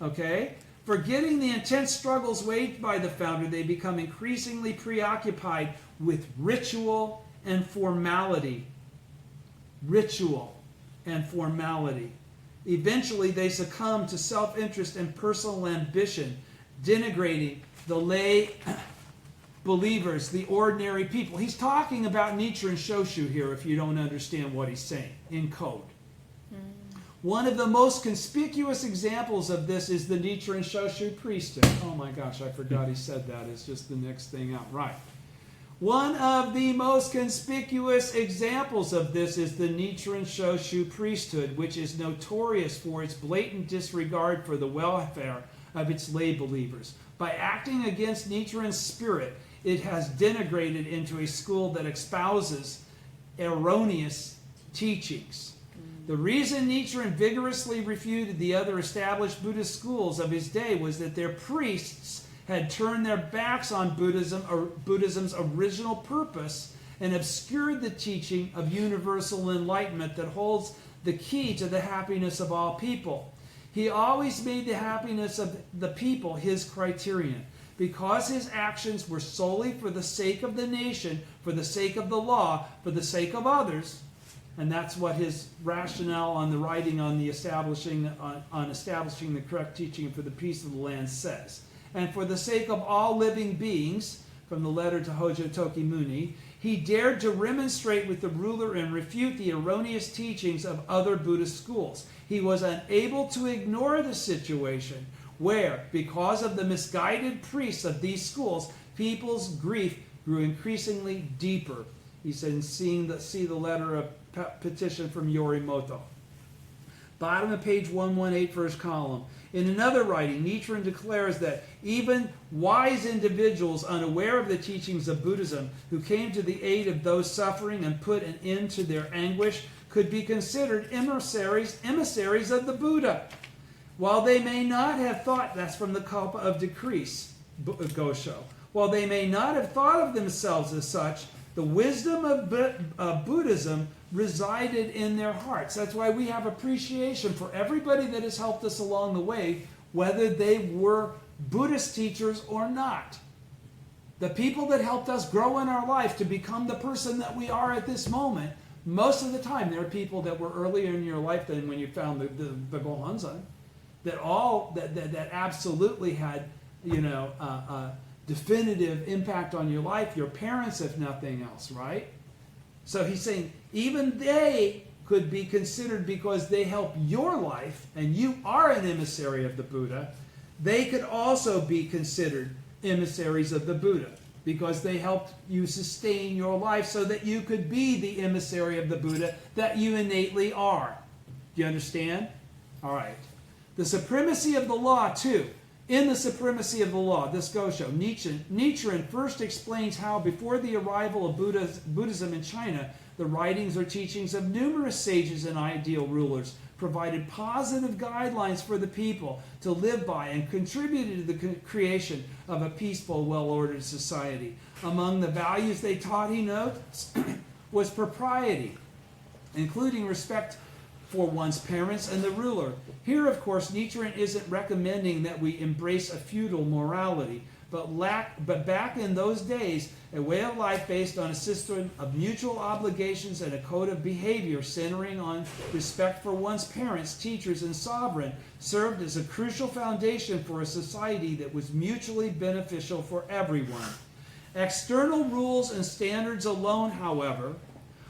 Okay? Forgetting the intense struggles waged by the founder, they become increasingly preoccupied with ritual and formality. Ritual and formality. Eventually, they succumb to self-interest and personal ambition, denigrating the lay believers, the ordinary people. He's talking about Nichiren Shoshu here, if you don't understand what he's saying, in code. One of the most conspicuous examples of this is the Nichiren Shoshu priesthood. Oh my gosh, I forgot he said that. It's just the next thing out. Right. One of the most conspicuous examples of this is the Nichiren Shoshu priesthood, which is notorious for its blatant disregard for the welfare of its lay believers. By acting against Nichiren's spirit, it has denigrated into a school that espouses erroneous teachings. The reason Nichiren vigorously refuted the other established Buddhist schools of his day was that their priests had turned their backs on Buddhism or Buddhism's original purpose and obscured the teaching of universal enlightenment that holds the key to the happiness of all people. He always made the happiness of the people his criterion. Because his actions were solely for the sake of the nation, for the sake of the law, for the sake of others, and that's what his rationale on the writing on the establishing the correct teaching for the peace of the land says. And for the sake of all living beings, from the letter to Hojo Toki Muni, he dared to remonstrate with the ruler and refute the erroneous teachings of other Buddhist schools. He was unable to ignore the situation where, because of the misguided priests of these schools, people's grief grew increasingly deeper. He said, see the letter of petition from Yorimoto. Bottom of page 118, first column. In another writing, Nichiren declares that even wise individuals unaware of the teachings of Buddhism, who came to the aid of those suffering and put an end to their anguish, could be considered emissaries of the Buddha. While they may not have thought, that's from the Kalpa of Decrease, Gosho, while they may not have thought of themselves as such, the wisdom of Buddhism resided in their hearts. That's why we have appreciation for everybody that has helped us along the way, whether they were Buddhist teachers or not. The people that helped us grow in our life to become the person that we are at this moment, most of the time they're people that were earlier in your life than when you found the Gohonzon, that absolutely had, definitive impact on your life, your parents if nothing else, right? So he's saying even they could be considered, because they help your life and you are an emissary of the Buddha, they could also be considered emissaries of the Buddha because they helped you sustain your life so that you could be the emissary of the Buddha that you innately are. Do you understand? All right. The supremacy of the law, too. In the supremacy of the law, this Gosho, Nichiren first explains how before the arrival of Buddhism in China, the writings or teachings of numerous sages and ideal rulers provided positive guidelines for the people to live by and contributed to the creation of a peaceful, well-ordered society. Among the values they taught, he notes, was propriety, including respect for one's parents and the ruler. Here, of course, Nichiren isn't recommending that we embrace a feudal morality, but back in those days, a way of life based on a system of mutual obligations and a code of behavior centering on respect for one's parents, teachers, and sovereign served as a crucial foundation for a society that was mutually beneficial for everyone. External rules and standards alone, however,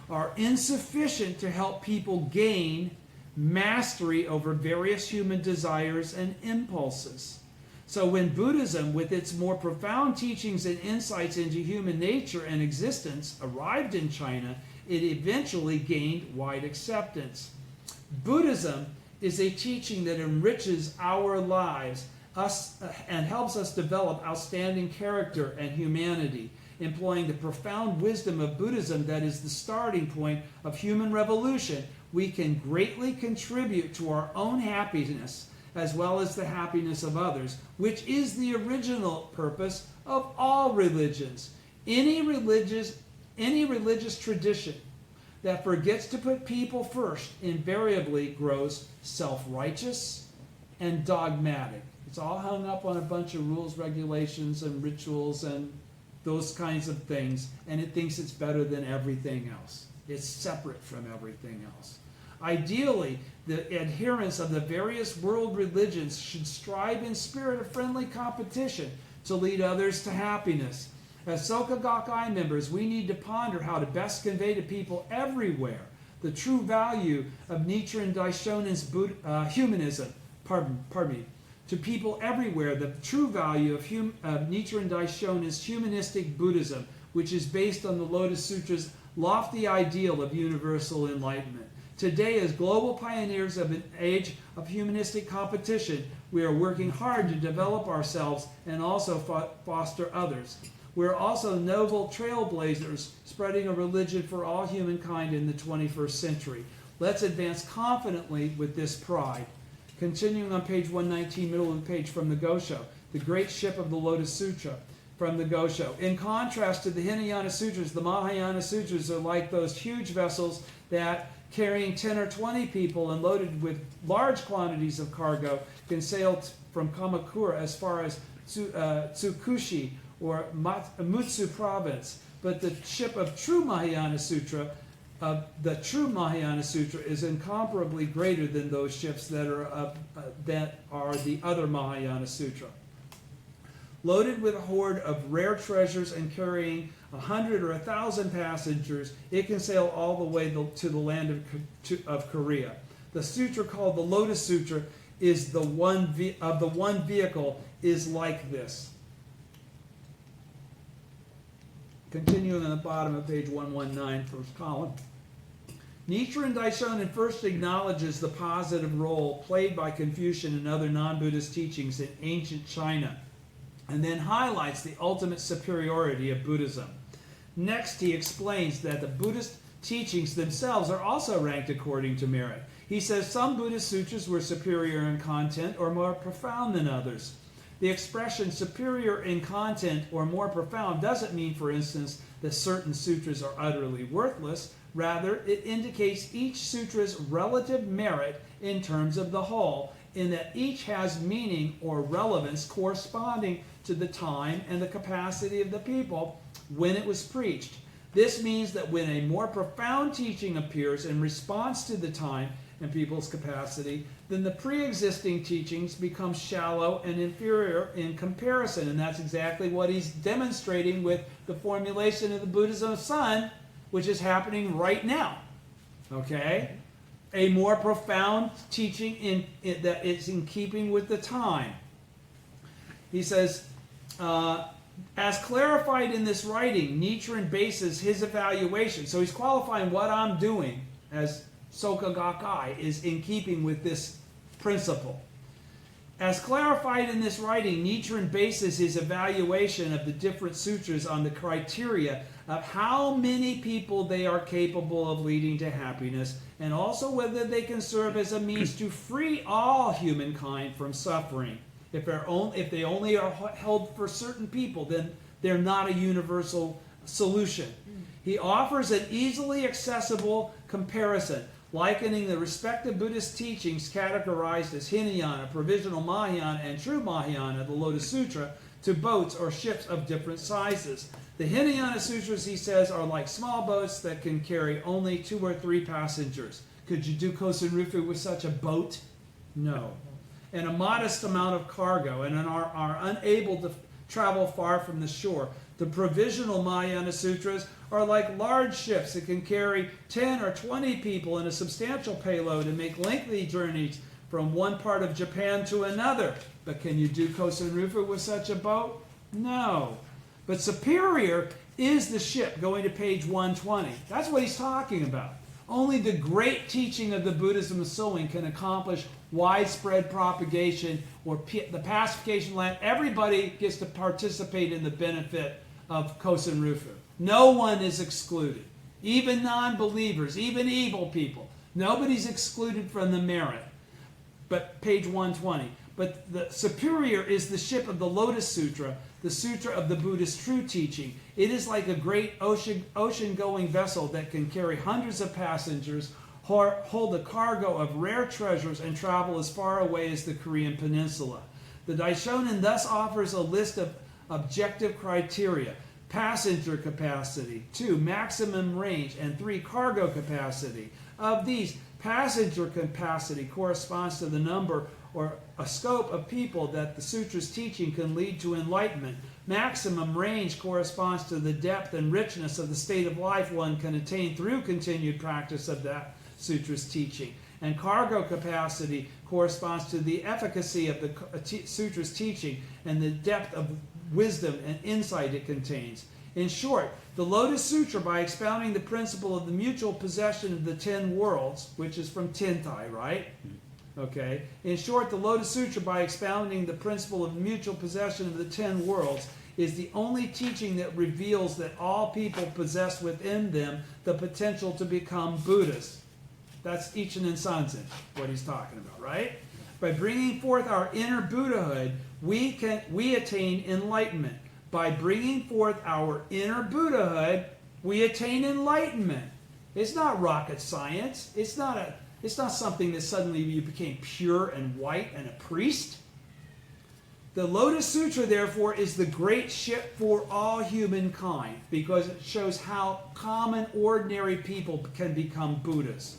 are insufficient to help people gain mastery over various human desires and impulses. So when Buddhism, with its more profound teachings and insights into human nature and existence, arrived in China, it eventually gained wide acceptance. Buddhism is a teaching that enriches our lives and helps us develop outstanding character and humanity, employing the profound wisdom of Buddhism that is the starting point of human revolution. We can greatly contribute to our own happiness as well as the happiness of others, which is the original purpose of all religions. Any religious tradition that forgets to put people first invariably grows self-righteous and dogmatic. It's all hung up on a bunch of rules, regulations, and rituals and those kinds of things, and it thinks it's better than everything else. It's separate from everything else. Ideally, the adherents of the various world religions should strive in spirit of friendly competition to lead others to happiness. As Soka Gakkai members, we need to ponder how to best convey to people everywhere the true value of Nichiren Daishonen's humanism. To people everywhere, the true value of Nichiren Daishonen's humanistic Buddhism, which is based on the Lotus Sutra's lofty ideal of universal enlightenment. Today, as global pioneers of an age of humanistic competition, we are working hard to develop ourselves and also foster others. We are also noble trailblazers, spreading a religion for all humankind in the 21st century. Let's advance confidently with this pride. Continuing on page 119, middle of the page, from the Gosho, the great ship of the Lotus Sutra, from the Gosho. In contrast to the Hinayana Sutras, the Mahayana Sutras are like those huge vessels that, carrying 10 or 20 people and loaded with large quantities of cargo, can sail from Kamakura as far as Tsukushi or Mutsu province. But the ship of true Mahayana Sutra, is incomparably greater than those ships that are the other Mahayana Sutra. Loaded with a hoard of rare treasures and carrying 100 or 1,000 passengers, it can sail all the way to the land of Korea. The sutra called the Lotus Sutra is the one vehicle is like this. Continuing on the bottom of page 119, first column. Nichiren Daishonin first acknowledges the positive role played by Confucian and other non-Buddhist teachings in ancient China, and then highlights the ultimate superiority of Buddhism. Next, he explains that the Buddhist teachings themselves are also ranked according to merit. He says some Buddhist sutras were superior in content or more profound than others. The expression superior in content or more profound doesn't mean, for instance, that certain sutras are utterly worthless. Rather, it indicates each sutra's relative merit in terms of the whole, in that each has meaning or relevance corresponding to the time and the capacity of the people when it was preached. This means that when a more profound teaching appears in response to the time and people's capacity, then the pre-existing teachings become shallow and inferior in comparison. And that's exactly what he's demonstrating with the formulation of the Buddhism of Sun, which is happening right now. Okay? A more profound teaching that is in keeping with the time. He says, as clarified in this writing, Nichiren bases his evaluation. So he's qualifying what I'm doing as Soka Gakkai is in keeping with this principle. As clarified in this writing, Nichiren bases his evaluation of the different sutras on the criteria of how many people they are capable of leading to happiness, and also whether they can serve as a means to free all humankind from suffering. If they only are held for certain people, then they're not a universal solution. He offers an easily accessible comparison, likening the respective Buddhist teachings categorized as Hinayana, Provisional Mahayana, and True Mahayana, the Lotus Sutra, to boats or ships of different sizes. The Hinayana Sutras, he says, are like small boats that can carry only 2 or 3 passengers. Could you do Kosen Rufu with such a boat? No. And a modest amount of cargo, and are unable to travel far from the shore. The Provisional Mahayana Sutras are like large ships that can carry 10 or 20 people in a substantial payload and make lengthy journeys from one part of Japan to another. But can you do Kosen Rufu with such a boat? No. But superior is the ship, going to page 120. That's what he's talking about. Only the great teaching of the Buddhism of sowing can accomplish widespread propagation or the pacification of land. Everybody gets to participate in the benefit of Kosen Rufu. No one is excluded. Even non-believers, even evil people. Nobody's excluded from the merit. But page 120. But the superior is the ship of the Lotus Sutra, the sutra of the Buddhist true teaching. It is like a great ocean-going vessel that can carry hundreds of passengers, hold a cargo of rare treasures, and travel as far away as the Korean peninsula. The Daishonin thus offers a list of objective criteria: passenger capacity, 2, maximum range, and 3, cargo capacity. Of these, passenger capacity corresponds to the number or a scope of people that the sutra's teaching can lead to enlightenment. Maximum range corresponds to the depth and richness of the state of life one can attain through continued practice of that sutra's teaching. And cargo capacity corresponds to the efficacy of the sutra's teaching and the depth of wisdom and insight it contains. In short, the Lotus Sutra, by expounding the principle of the mutual possession of the 10 worlds, which is from Tintai, right? Okay. In short, the Lotus Sutra, by expounding the principle of mutual possession of the 10 worlds, is the only teaching that reveals that all people possess within them the potential to become Buddhists. That's Ichinen Sanzen, what he's talking about, right? By bringing forth our inner Buddhahood, we attain enlightenment. By bringing forth our inner Buddhahood, we attain enlightenment. It's not rocket science. It's not something that suddenly you became pure and white and a priest. The Lotus Sutra, therefore, is the great ship for all humankind because it shows how common, ordinary people can become Buddhists.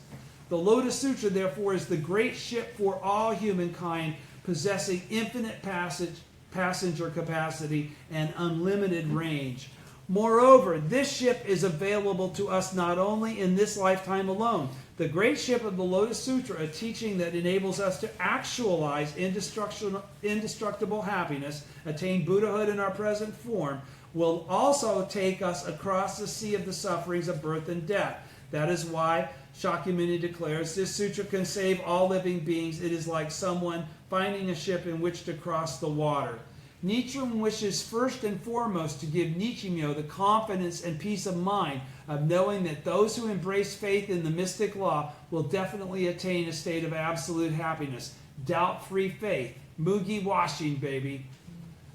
The Lotus Sutra, therefore, is the great ship for all humankind, possessing infinite passenger capacity and unlimited range. Moreover, this ship is available to us not only in this lifetime alone. The great ship of the Lotus Sutra, a teaching that enables us to actualize indestructible happiness, attain Buddhahood in our present form, will also take us across the sea of the sufferings of birth and death. That is why Shakyamuni declares, this sutra can save all living beings. It is like someone finding a ship in which to cross the water. Nichiren wishes first and foremost to give Nichimyo the confidence and peace of mind of knowing that those who embrace faith in the mystic law will definitely attain a state of absolute happiness. Doubt-free faith. Mugi washing, baby.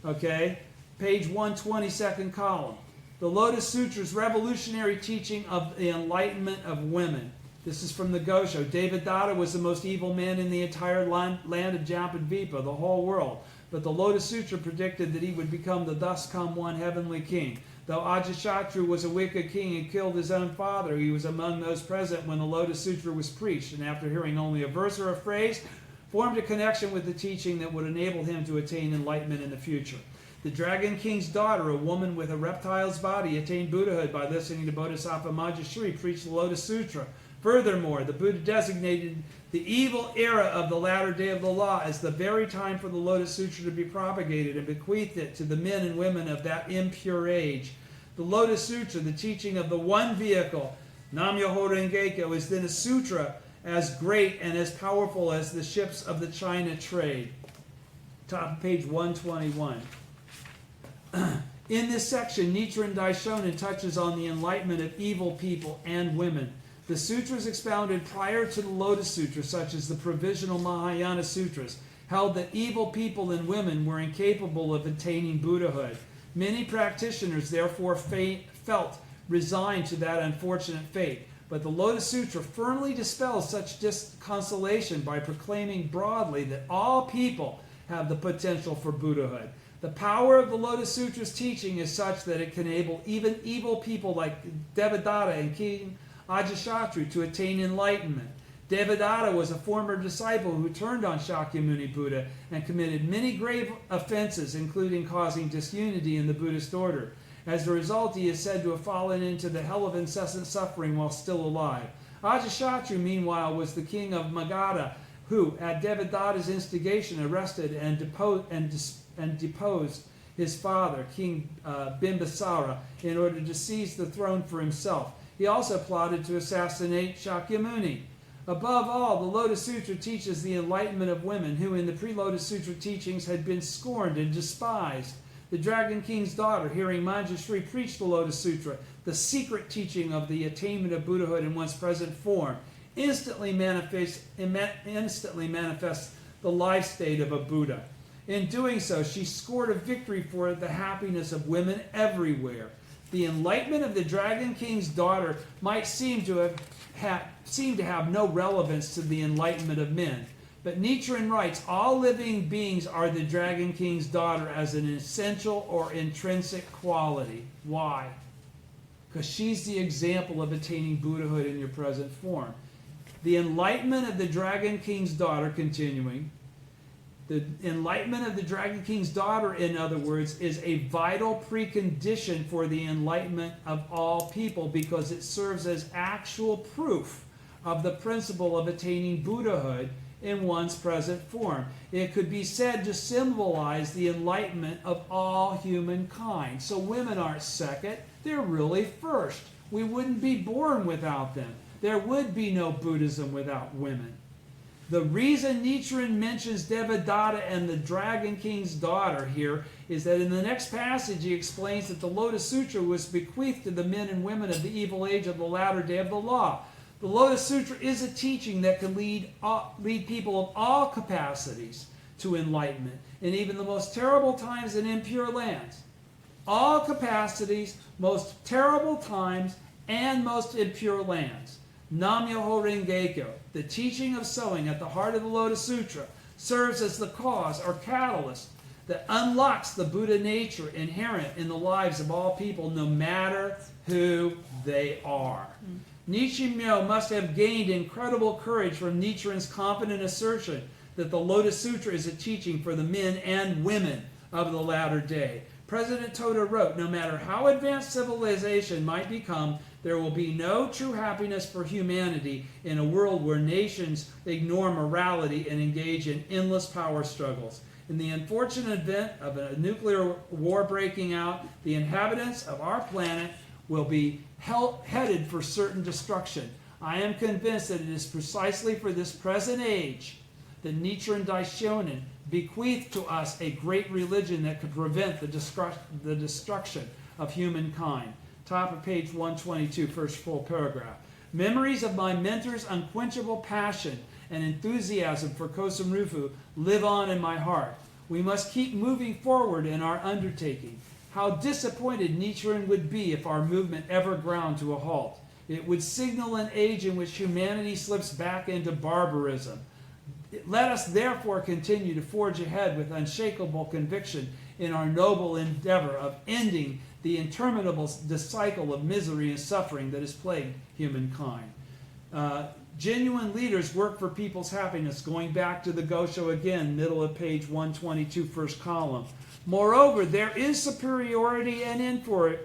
Okay? Page 120, second column. The Lotus Sutra's revolutionary teaching of the enlightenment of women. This is from the Gosho. Devadatta was the most evil man in the entire land of Jampadvipa, the whole world. But the Lotus Sutra predicted that he would become the thus come one heavenly king. Though Ajatasattu was a wicked king and killed his own father, he was among those present when the Lotus Sutra was preached, and after hearing only a verse or a phrase, formed a connection with the teaching that would enable him to attain enlightenment in the future. The Dragon King's daughter, a woman with a reptile's body, attained Buddhahood by listening to Bodhisattva Manjushri preach the Lotus Sutra. Furthermore, the Buddha designated the evil era of the latter day of the law as the very time for the Lotus Sutra to be propagated and bequeathed it to the men and women of that impure age. The Lotus Sutra, the teaching of the one vehicle, Nam-myoho Renge-kyo, is then a sutra as great and as powerful as the ships of the China trade. Top of page 121. In this section, Nichiren Daishonin touches on the enlightenment of evil people and women. The sutras expounded prior to the Lotus Sutra, such as the provisional Mahayana sutras, held that evil people and women were incapable of attaining Buddhahood. Many practitioners therefore felt resigned to that unfortunate fate. But the Lotus Sutra firmly dispels such disconsolation by proclaiming broadly that all people have the potential for Buddhahood. The power of the Lotus Sutra's teaching is such that it can enable even evil people like Devadatta and King Ajatasattu to attain enlightenment. Devadatta was a former disciple who turned on Shakyamuni Buddha and committed many grave offenses, including causing disunity in the Buddhist order. As a result, he is said to have fallen into the hell of incessant suffering while still alive. Ajatasattu, meanwhile, was the king of Magadha, who, at Devadatta's instigation, arrested and deposed his father, King Bimbisara, in order to seize the throne for himself. He also plotted to assassinate Shakyamuni. Above all, the Lotus Sutra teaches the enlightenment of women who in the pre-Lotus Sutra teachings had been scorned and despised. The Dragon King's daughter, hearing Manjushri preach the Lotus Sutra, the secret teaching of the attainment of Buddhahood in one's present form, instantly manifests the life state of a Buddha. In doing so, she scored a victory for the happiness of women everywhere. The enlightenment of the Dragon King's daughter might seem to have no relevance to the enlightenment of men. But Nichiren writes, all living beings are the Dragon King's daughter as an essential or intrinsic quality. Why? Because she's the example of attaining Buddhahood in your present form. The enlightenment of the Dragon King's daughter, continuing, the enlightenment of the Dragon King's daughter, in other words, is a vital precondition for the enlightenment of all people because it serves as actual proof of the principle of attaining Buddhahood in one's present form. It could be said to symbolize the enlightenment of all humankind. So women aren't second, they're really first. We wouldn't be born without them. There would be no Buddhism without women. The reason Nichiren mentions Devadatta and the Dragon King's daughter here is that in the next passage he explains that the Lotus Sutra was bequeathed to the men and women of the evil age of the latter day of the law. The Lotus Sutra is a teaching that can lead people of all capacities to enlightenment in even the most terrible times and impure lands. All capacities, most terrible times, and most impure lands. Nam-myoho Renge-kyo, the teaching of sowing at the heart of the Lotus Sutra, serves as the cause or catalyst that unlocks the Buddha nature inherent in the lives of all people, no matter who they are. Nichiren must have gained incredible courage from Nichiren's confident assertion that the Lotus Sutra is a teaching for the men and women of the latter day. President Toda wrote, no matter how advanced civilization might become, there will be no true happiness for humanity in a world where nations ignore morality and engage in endless power struggles. In the unfortunate event of a nuclear war breaking out, the inhabitants of our planet will be headed for certain destruction. I am convinced that it is precisely for this present age that Nichiren Daishonin bequeathed to us a great religion that could prevent the destruction of humankind. Top of page 122, first full paragraph. Memories of my mentor's unquenchable passion and enthusiasm for Kosen Rufu live on in my heart. We must keep moving forward in our undertaking. How disappointed Nichiren would be if our movement ever ground to a halt. It would signal an age in which humanity slips back into barbarism. Let us therefore continue to forge ahead with unshakable conviction in our noble endeavor of ending the interminable cycle of misery and suffering that has plagued humankind. Genuine leaders work for people's happiness, going back to the Gosho again, middle of page 122, first column. Moreover, there is superiority and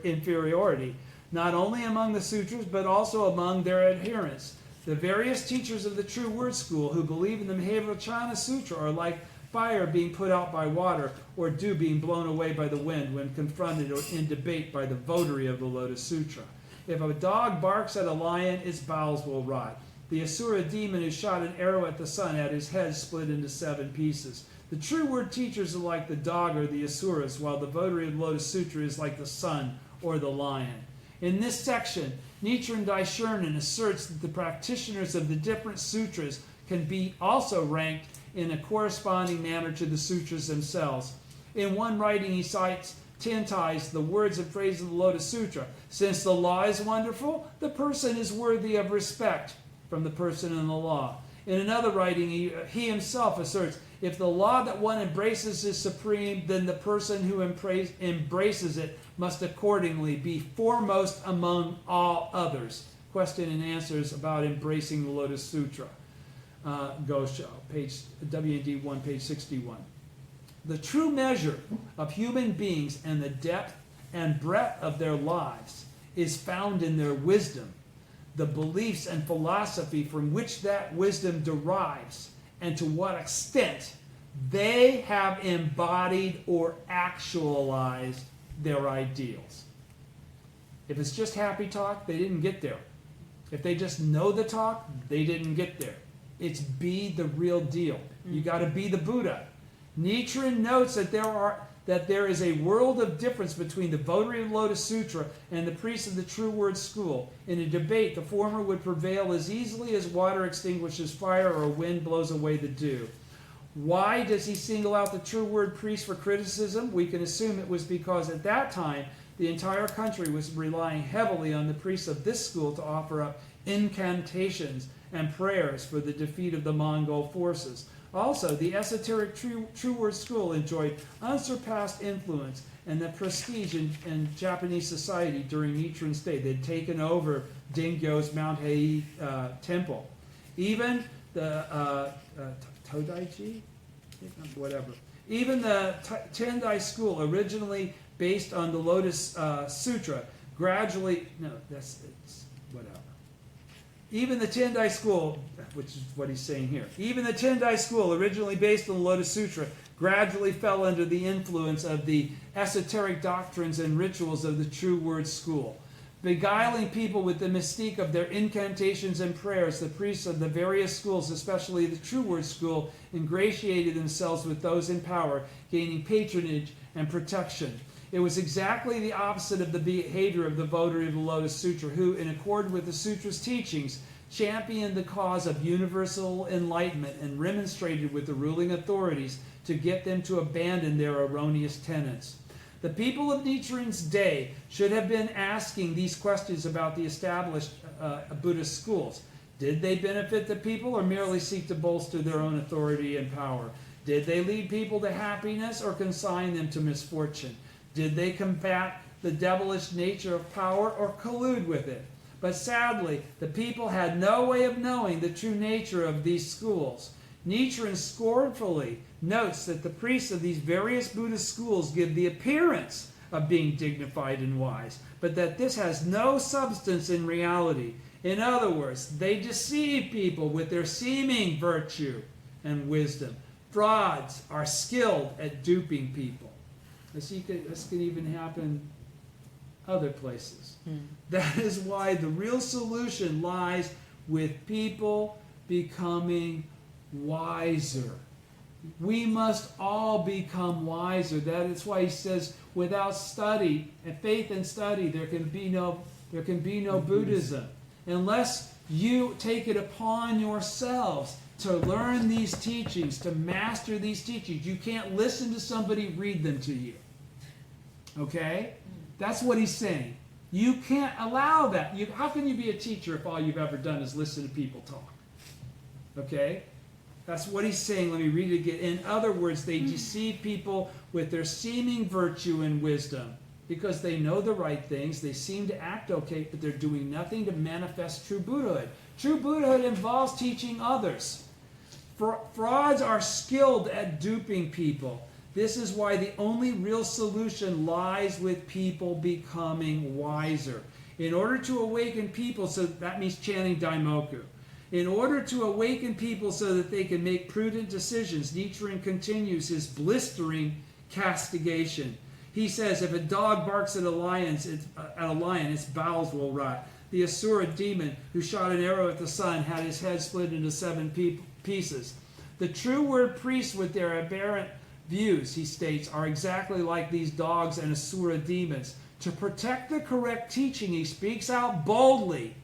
inferiority, not only among the sutras, but also among their adherents. The various teachers of the True Word School who believe in the Mahavajracana Sutra are like fire being put out by water or dew being blown away by the wind when confronted or in debate by the votary of the Lotus Sutra. If a dog barks at a lion, its bowels will rot. The Asura demon who shot an arrow at the sun had his head split into 7 pieces. The True Word teachers are like the dog or the Asuras, while the votary of the Lotus Sutra is like the sun or the lion. In this section, Nichiren Daishonin asserts that the practitioners of the different sutras can be also ranked in a corresponding manner to the sutras themselves. In one writing, he cites Tentai's the words and phrases of the Lotus Sutra. Since the law is wonderful, the person is worthy of respect from the person in the law. In another writing, he himself asserts, if the law that one embraces is supreme, then the person who embraces it must accordingly be foremost among all others. Question and answers about embracing the Lotus Sutra. Gosho, page WND 1, page 61. The true measure of human beings and the depth and breadth of their lives is found in their wisdom, the beliefs and philosophy from which that wisdom derives, and to what extent They have embodied or actualized their ideals. If it's just happy talk, they didn't get there. If they just know the talk, they didn't get there. It's be the real deal. You got to be the Buddha. Nichiren notes that there is a world of difference between the votary of Lotus Sutra and the priests of the True Word School. In a debate, the former would prevail as easily as water extinguishes fire or wind blows away the dew. Why does he single out the True Word priests for criticism? We can assume it was because at that time, the entire country was relying heavily on the priests of this school to offer up incantations and prayers for the defeat of the Mongol forces. Also, the esoteric True Word School enjoyed unsurpassed influence and the prestige in Japanese society during Nichiren's day. They'd taken over Dingyo's Mount Hei temple. Even the Todaiji? Whatever. Even the Tendai school, originally based on the Lotus Sutra, gradually... No, it's whatever. Even the Tendai school, which is what he's saying here, even the Tendai school, originally based on the Lotus Sutra, gradually fell under the influence of the esoteric doctrines and rituals of the True Word School. Beguiling people with the mystique of their incantations and prayers, the priests of the various schools, especially the True Word School, ingratiated themselves with those in power, gaining patronage and protection. It was exactly the opposite of the behavior of the votary of the Lotus Sutra, who, in accord with the Sutra's teachings, championed the cause of universal enlightenment and remonstrated with the ruling authorities to get them to abandon their erroneous tenets. The people of Nichiren's day should have been asking these questions about the established Buddhist schools. Did they benefit the people or merely seek to bolster their own authority and power? Did they lead people to happiness or consign them to misfortune? Did they combat the devilish nature of power or collude with it? But sadly, the people had no way of knowing the true nature of these schools. Nichiren scornfully notes that the priests of these various Buddhist schools give the appearance of being dignified and wise, but that this has no substance in reality. In other words, they deceive people with their seeming virtue and wisdom. Frauds are skilled at duping people. This can even happen other places. That is why the real solution lies with people becoming wiser. We must all become wiser. That is why he says, without study and faith and study, there can be no Buddhism. Unless you take it upon yourselves to learn these teachings, to master these teachings. You can't listen to somebody read them to you. Okay? That's what he's saying. You can't allow that. How can you be a teacher if all you've ever done is listen to people talk? Okay? That's what he's saying. Let me read it again. In other words, they deceive people with their seeming virtue and wisdom because they know the right things. They seem to act okay, but they're doing nothing to manifest true Buddhahood. True Buddhahood involves teaching others. Frauds are skilled at duping people. This is why the only real solution lies with people becoming wiser. In order to awaken people, so that means chanting Daimoku. In order to awaken people so that they can make prudent decisions, Nichiren continues his blistering castigation. He says, if a dog barks at a lion, its bowels will rot. The Asura demon who shot an arrow at the sun had his head split into 7 pieces. The True Word priests with their aberrant views, he states, are exactly like these dogs and Asura demons. To protect the correct teaching, he speaks out boldly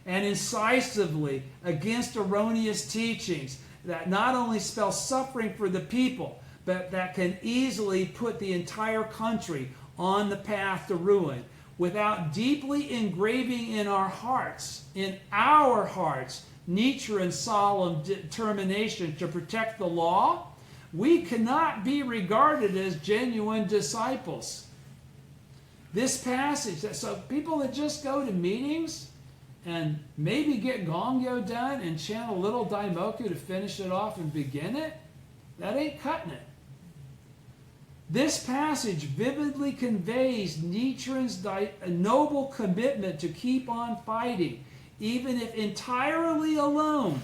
and incisively against erroneous teachings that not only spell suffering for the people, but that can easily put the entire country on the path to ruin. Without deeply engraving in our hearts, Nichiren's solemn determination to protect the law, we cannot be regarded as genuine disciples. This passage, so people that just go to meetings and maybe get Gongyo done and chant a little Daimoku to finish it off and begin it, that ain't cutting it. This passage vividly conveys Nichiren's noble commitment to keep on fighting, even if entirely alone,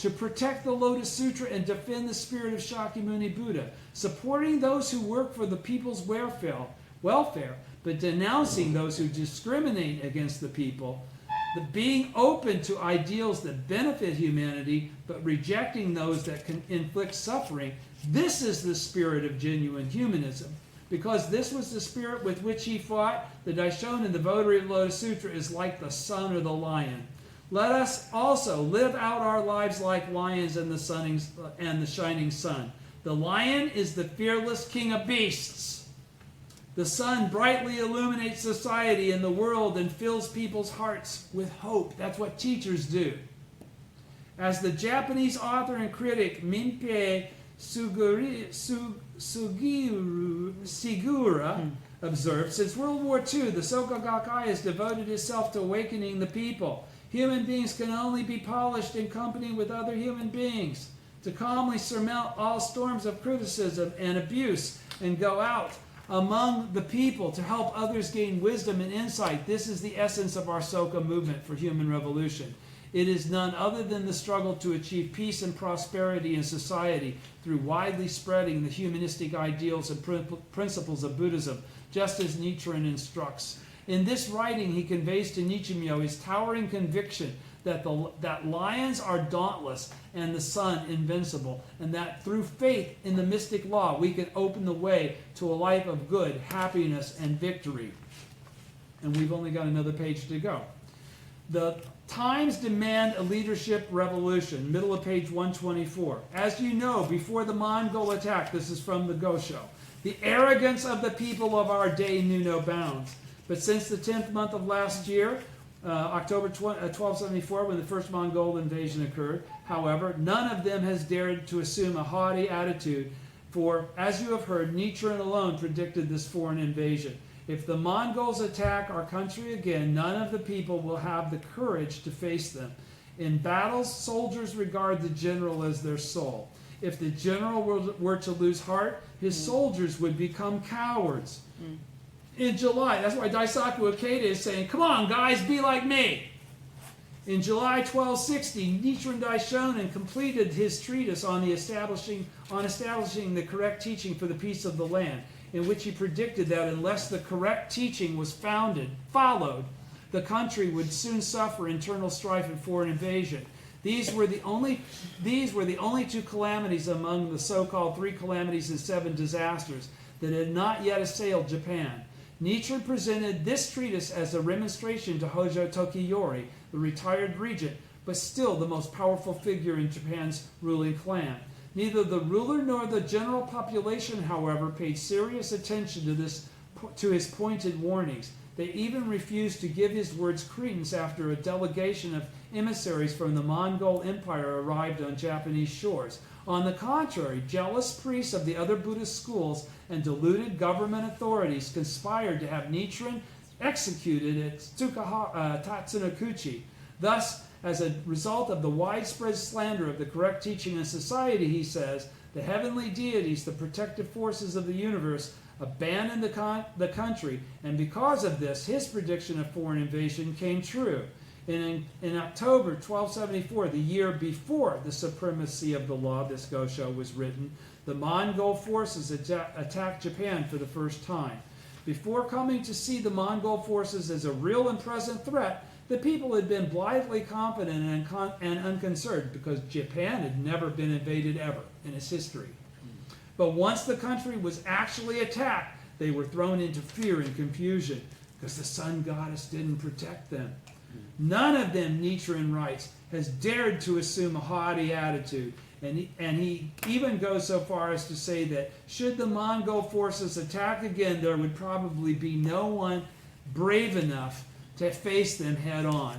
to protect the Lotus Sutra and defend the spirit of Shakyamuni Buddha, supporting those who work for the people's welfare, but denouncing those who discriminate against the people, the being open to ideals that benefit humanity, but rejecting those that can inflict suffering. This is the spirit of genuine humanism. Because this was the spirit with which he fought, the Daishonin, the votary of the Lotus Sutra, is like the sun or the lion. Let us also live out our lives like lions in the shining sun. The lion is the fearless king of beasts. The sun brightly illuminates society and the world and fills people's hearts with hope. That's what teachers do. As the Japanese author and critic Minpei Sigura observed, since World War II, the Soka Gakkai has devoted itself to awakening the people. Human beings can only be polished in company with other human beings. To calmly surmount all storms of criticism and abuse and go out among the people to help others gain wisdom and insight. This is the essence of our Soka movement for human revolution. It is none other than the struggle to achieve peace and prosperity in society through widely spreading the humanistic ideals and principles of Buddhism, just as Nichiren instructs. In this writing, he conveys to Nichimyo his towering conviction that lions are dauntless and the sun invincible, and that through faith in the mystic law, we can open the way to a life of good, happiness, and victory. And we've only got another page to go. The times demand a leadership revolution, middle of page 124. As you know, before the Mongol attack, this is from the Gosho, the arrogance of the people of our day knew no bounds. But since the 10th month of last year, October 1274, when the first Mongol invasion occurred, however, none of them has dared to assume a haughty attitude, for, as you have heard, Nichiren alone predicted this foreign invasion. If the Mongols attack our country again, none of the people will have the courage to face them. In battles, soldiers regard the general as their soul. If the general were to lose heart, his soldiers would become cowards. In July, that's why Daisaku Ikeda is saying, come on guys, be like me. In July 1260, Nichiren Daishonin completed his treatise on establishing the correct teaching for the peace of the land, in which he predicted that unless the correct teaching was followed, the country would soon suffer internal strife and foreign invasion. These were the only two calamities among the so-called 3 calamities and 7 disasters that had not yet assailed Japan. Nichiren presented this treatise as a remonstration to Hojo Tokiyori, the retired regent, but still the most powerful figure in Japan's ruling clan. Neither the ruler nor the general population, however, paid serious attention to his pointed warnings. They even refused to give his words credence after a delegation of emissaries from the Mongol Empire arrived on Japanese shores. On the contrary, jealous priests of the other Buddhist schools and deluded government authorities conspired to have Nichiren executed at Tatsunokuchi. Thus, as a result of the widespread slander of the correct teaching in society, he says, the heavenly deities, the protective forces of the universe, abandoned the country, and because of this, his prediction of foreign invasion came true. In October 1274, the year before the Supremacy of the Law, this Gosho, was written, the Mongol forces attacked Japan for the first time. Before coming to see the Mongol forces as a real and present threat, the people had been blithely confident and unconcerned because Japan had never been invaded ever in its history. But once the country was actually attacked, they were thrown into fear and confusion because the sun goddess didn't protect them. None of them, Nichiren writes, has dared to assume a haughty attitude. And he even goes so far as to say that should the Mongol forces attack again, there would probably be no one brave enough to face them head on.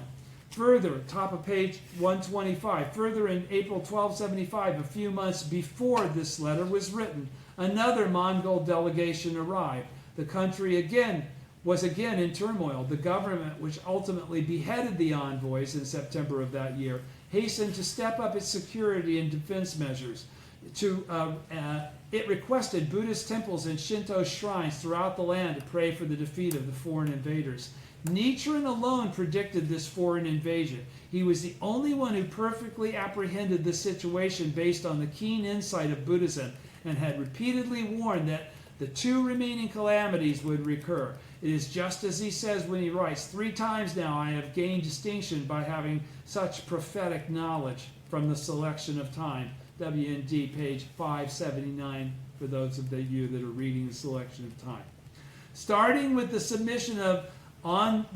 Further, top of page 125, further in April 1275, a few months before this letter was written, another Mongol delegation arrived. The country was again in turmoil. The government, which ultimately beheaded the envoys in September of that year, hastened to step up its security and defense measures. It requested Buddhist temples and Shinto shrines throughout the land to pray for the defeat of the foreign invaders. Nichiren alone predicted this foreign invasion. He was the only one who perfectly apprehended the situation based on the keen insight of Buddhism and had repeatedly warned that the two remaining calamities would recur. It is just as he says when he writes, 3 times now I have gained distinction by having such prophetic knowledge from the selection of time. WND, page 579, for those of you that are reading the selection of time. Starting with the submission on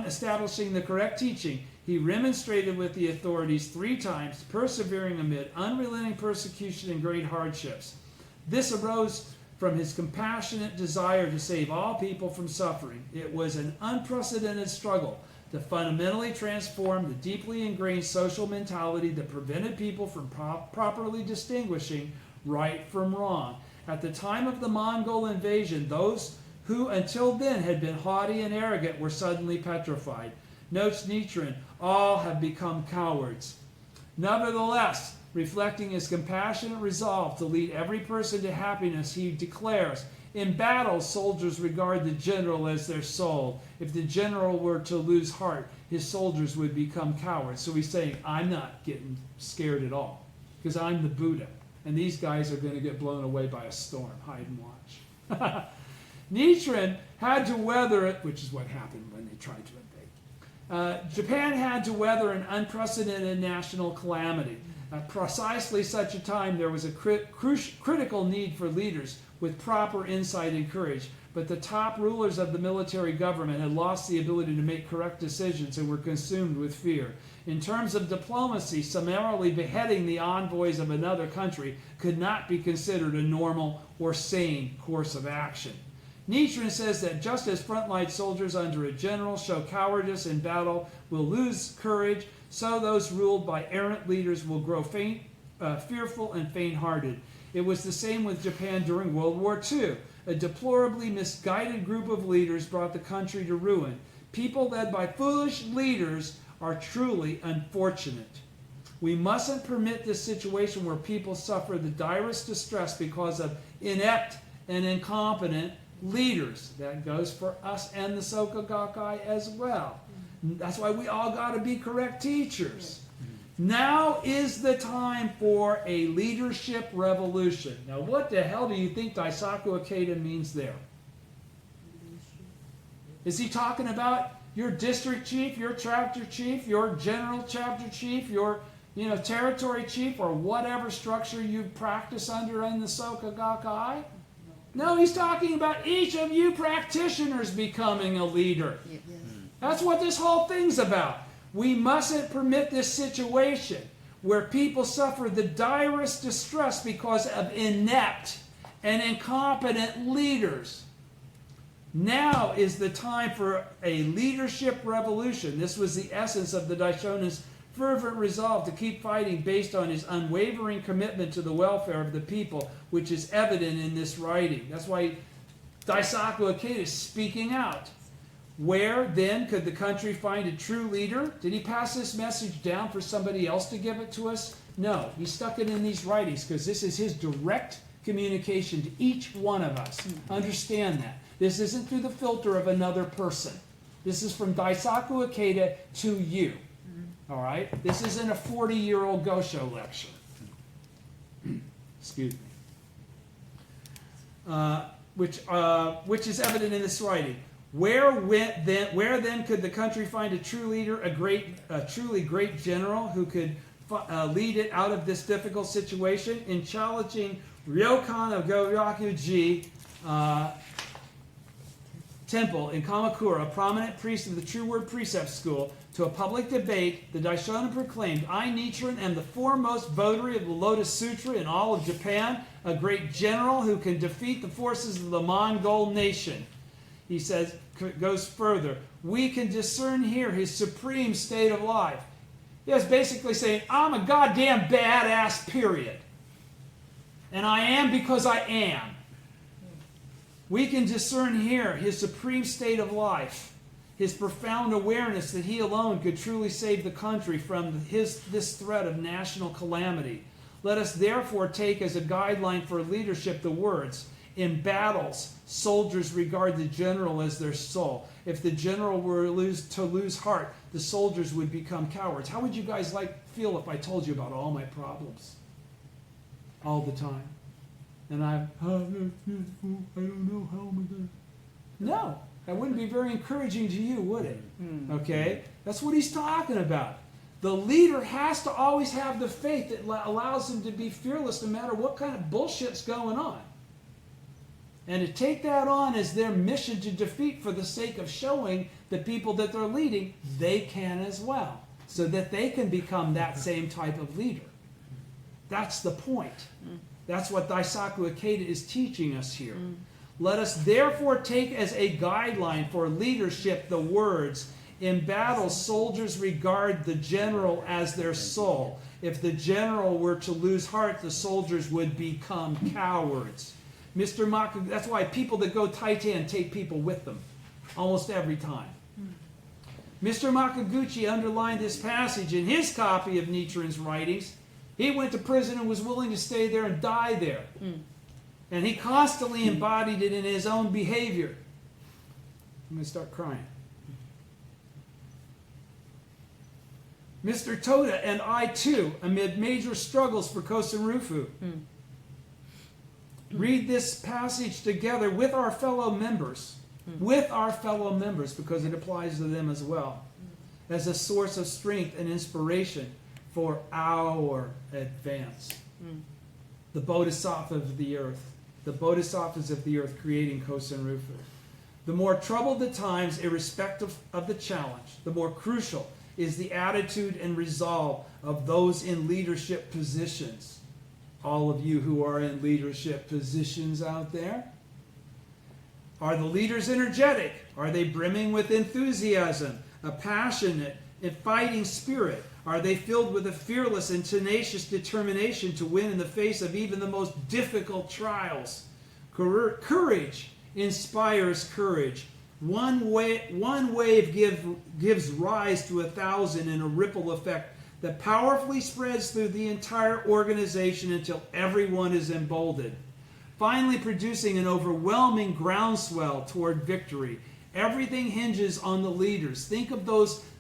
establishing the correct teaching, he remonstrated with the authorities 3 times, persevering amid unrelenting persecution and great hardships. This arose from his compassionate desire to save all people from suffering. It was an unprecedented struggle to fundamentally transform the deeply ingrained social mentality that prevented people from properly distinguishing right from wrong. At the time of the Mongol invasion, those who until then had been haughty and arrogant were suddenly petrified. Notes Nichiren, all have become cowards. Nevertheless, reflecting his compassionate resolve to lead every person to happiness, he declares, in battle, soldiers regard the general as their soul. If the general were to lose heart, his soldiers would become cowards. So he's saying, I'm not getting scared at all, because I'm the Buddha, and these guys are going to get blown away by a storm. Hide and watch. Nichiren had to weather it, which is what happened when they tried to invade. Japan had to weather an unprecedented national calamity. At precisely such a time, there was a critical need for leaders with proper insight and courage. But the top rulers of the military government had lost the ability to make correct decisions and were consumed with fear. In terms of diplomacy, summarily beheading the envoys of another country could not be considered a normal or sane course of action. Nichiren says that just as frontline soldiers under a general show cowardice in battle will lose courage, so those ruled by errant leaders will grow fearful and faint-hearted. It was the same with Japan during World War II. A deplorably misguided group of leaders brought the country to ruin. People led by foolish leaders are truly unfortunate. We mustn't permit this situation where people suffer the direst distress because of inept and incompetent leaders. That goes for us and the Soka Gakkai as well. That's why we all got to be correct teachers. Now is the time for a leadership revolution. Now, what the hell do you think Daisaku Ikeda means there? Is he talking about your district chief, your chapter chief, your general chapter chief, your territory chief, or whatever structure you practice under in the Soka Gakkai? No, he's talking about each of you practitioners becoming a leader. That's what this whole thing's about. We mustn't permit this situation where people suffer the direst distress because of inept and incompetent leaders. Now is the time for a leadership revolution. This was the essence of the Daishonin's fervent resolve to keep fighting based on his unwavering commitment to the welfare of the people, which is evident in this writing. That's why Daisaku Ikeda is speaking out. Where, then, could the country find a true leader? Did he pass this message down for somebody else to give it to us? No, he stuck it in these writings because this is his direct communication to each one of us. Understand that. This isn't through the filter of another person. This is from Daisaku Ikeda to you. All right? This isn't a 40-year-old Gosho lecture. Excuse me. Which is evident in this writing. Where then could the country find a true leader, a truly great general who could lead it out of this difficult situation? In challenging Ryokan of Goryaku-ji Temple in Kamakura, a prominent priest of the True Word Precept School, to a public debate, the Daishonin proclaimed, I, Nichiren, am the foremost votary of the Lotus Sutra in all of Japan, a great general who can defeat the forces of the Mongol nation. He says, goes further, we can discern here his supreme state of life. He was basically saying, I'm a goddamn badass, period. And I am because I am. We can discern here his supreme state of life, his profound awareness that he alone could truly save the country from this threat of national calamity. Let us therefore take as a guideline for leadership the words, in battles, soldiers regard the general as their soul. If the general were to lose heart, the soldiers would become cowards. How would you guys feel if I told you about all my problems? All the time. And I don't know how am I going to... No, that wouldn't be very encouraging to you, would it? Okay? That's what he's talking about. The leader has to always have the faith that allows him to be fearless no matter what kind of bullshit's going on. And to take that on as their mission to defeat for the sake of showing the people that they're leading, they can as well. So that they can become that same type of leader. That's the point. That's what Daisaku Ikeda is teaching us here. Let us therefore take as a guideline for leadership the words, in battle, soldiers regard the general as their soul. If the general were to lose heart, the soldiers would become cowards. Mr. Makaguchi, that's why people that go Titan take people with them, almost every time. Mr. Makaguchi underlined this passage in his copy of Nichiren's writings. He went to prison and was willing to stay there and die there. And he constantly embodied it in his own behavior. I'm going to start crying. Mr. Toda and I too, amid major struggles for Kosen Rufu, read this passage together with our fellow members, because it applies to them as well, as a source of strength and inspiration for our advance. The Bodhisattvas of the earth, creating Kosen Rufu. The more troubled the times, irrespective of the challenge, the more crucial is the attitude and resolve of those in leadership positions. All of you who are in leadership positions out there. Are the leaders energetic? Are they brimming with enthusiasm, a passionate and fighting spirit? Are they filled with a fearless and tenacious determination to win in the face of even the most difficult trials? Courage inspires courage. One wave gives rise to 1,000 in a ripple effect that powerfully spreads through the entire organization until everyone is emboldened, finally producing an overwhelming groundswell toward victory. Everything hinges on the leaders. Think of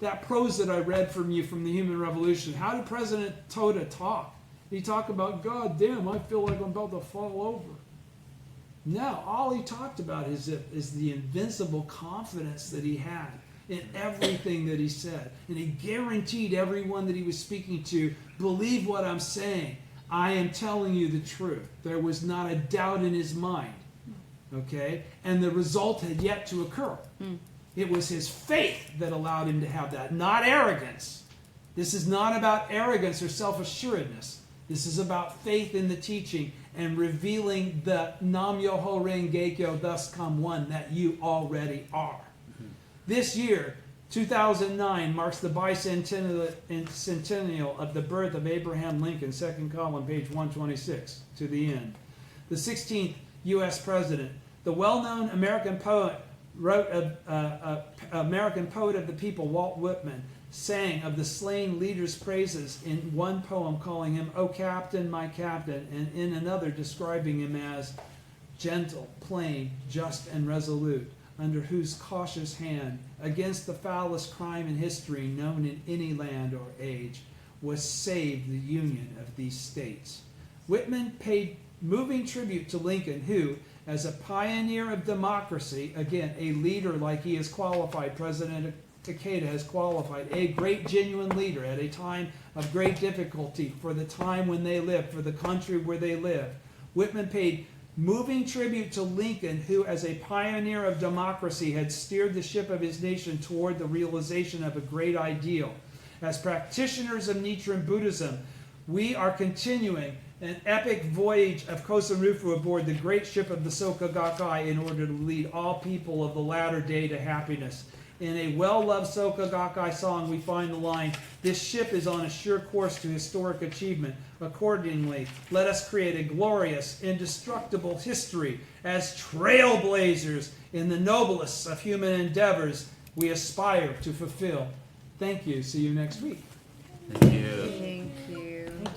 that prose that I read from you from the Human Revolution. How did President Toda talk? He talked about, God damn, I feel like I'm about to fall over. No, all he talked about is the invincible confidence that he had in everything that he said. And he guaranteed everyone that he was speaking to, believe what I'm saying. I am telling you the truth. There was not a doubt in his mind. Okay? And the result had yet to occur. It was his faith that allowed him to have that, not arrogance. This is not about arrogance or self-assuredness. This is about faith in the teaching and revealing the Nam Myoho Renge Kyo, thus come one, that you already are. This year, 2009, marks the bicentennial of the birth of Abraham Lincoln, second column, page 126, to the end. The 16th U.S. President, the well-known American poet of the people, Walt Whitman, sang of the slain leader's praises in one poem calling him, "O Captain, my Captain," and in another describing him as gentle, plain, just, and resolute, under whose cautious hand, against the foulest crime in history known in any land or age, was saved the union of these states. Whitman paid moving tribute to Lincoln, who, as a pioneer of democracy, again, a leader like he has qualified, President Ikeda has qualified, a great genuine leader at a time of great difficulty for the time when they lived, for the country where they lived. Whitman paid moving tribute to Lincoln, who, as a pioneer of democracy, had steered the ship of his nation toward the realization of a great ideal. As practitioners of Nichiren Buddhism, we are continuing an epic voyage of Kosen Rufu aboard the great ship of the Soka Gakkai in order to lead all people of the latter day to happiness. In a well-loved Soka Gakkai song, we find the line, "This ship is on a sure course to historic achievement. Accordingly, let us create a glorious, indestructible history as trailblazers in the noblest of human endeavors we aspire to fulfill." Thank you. See you next week. Thank you.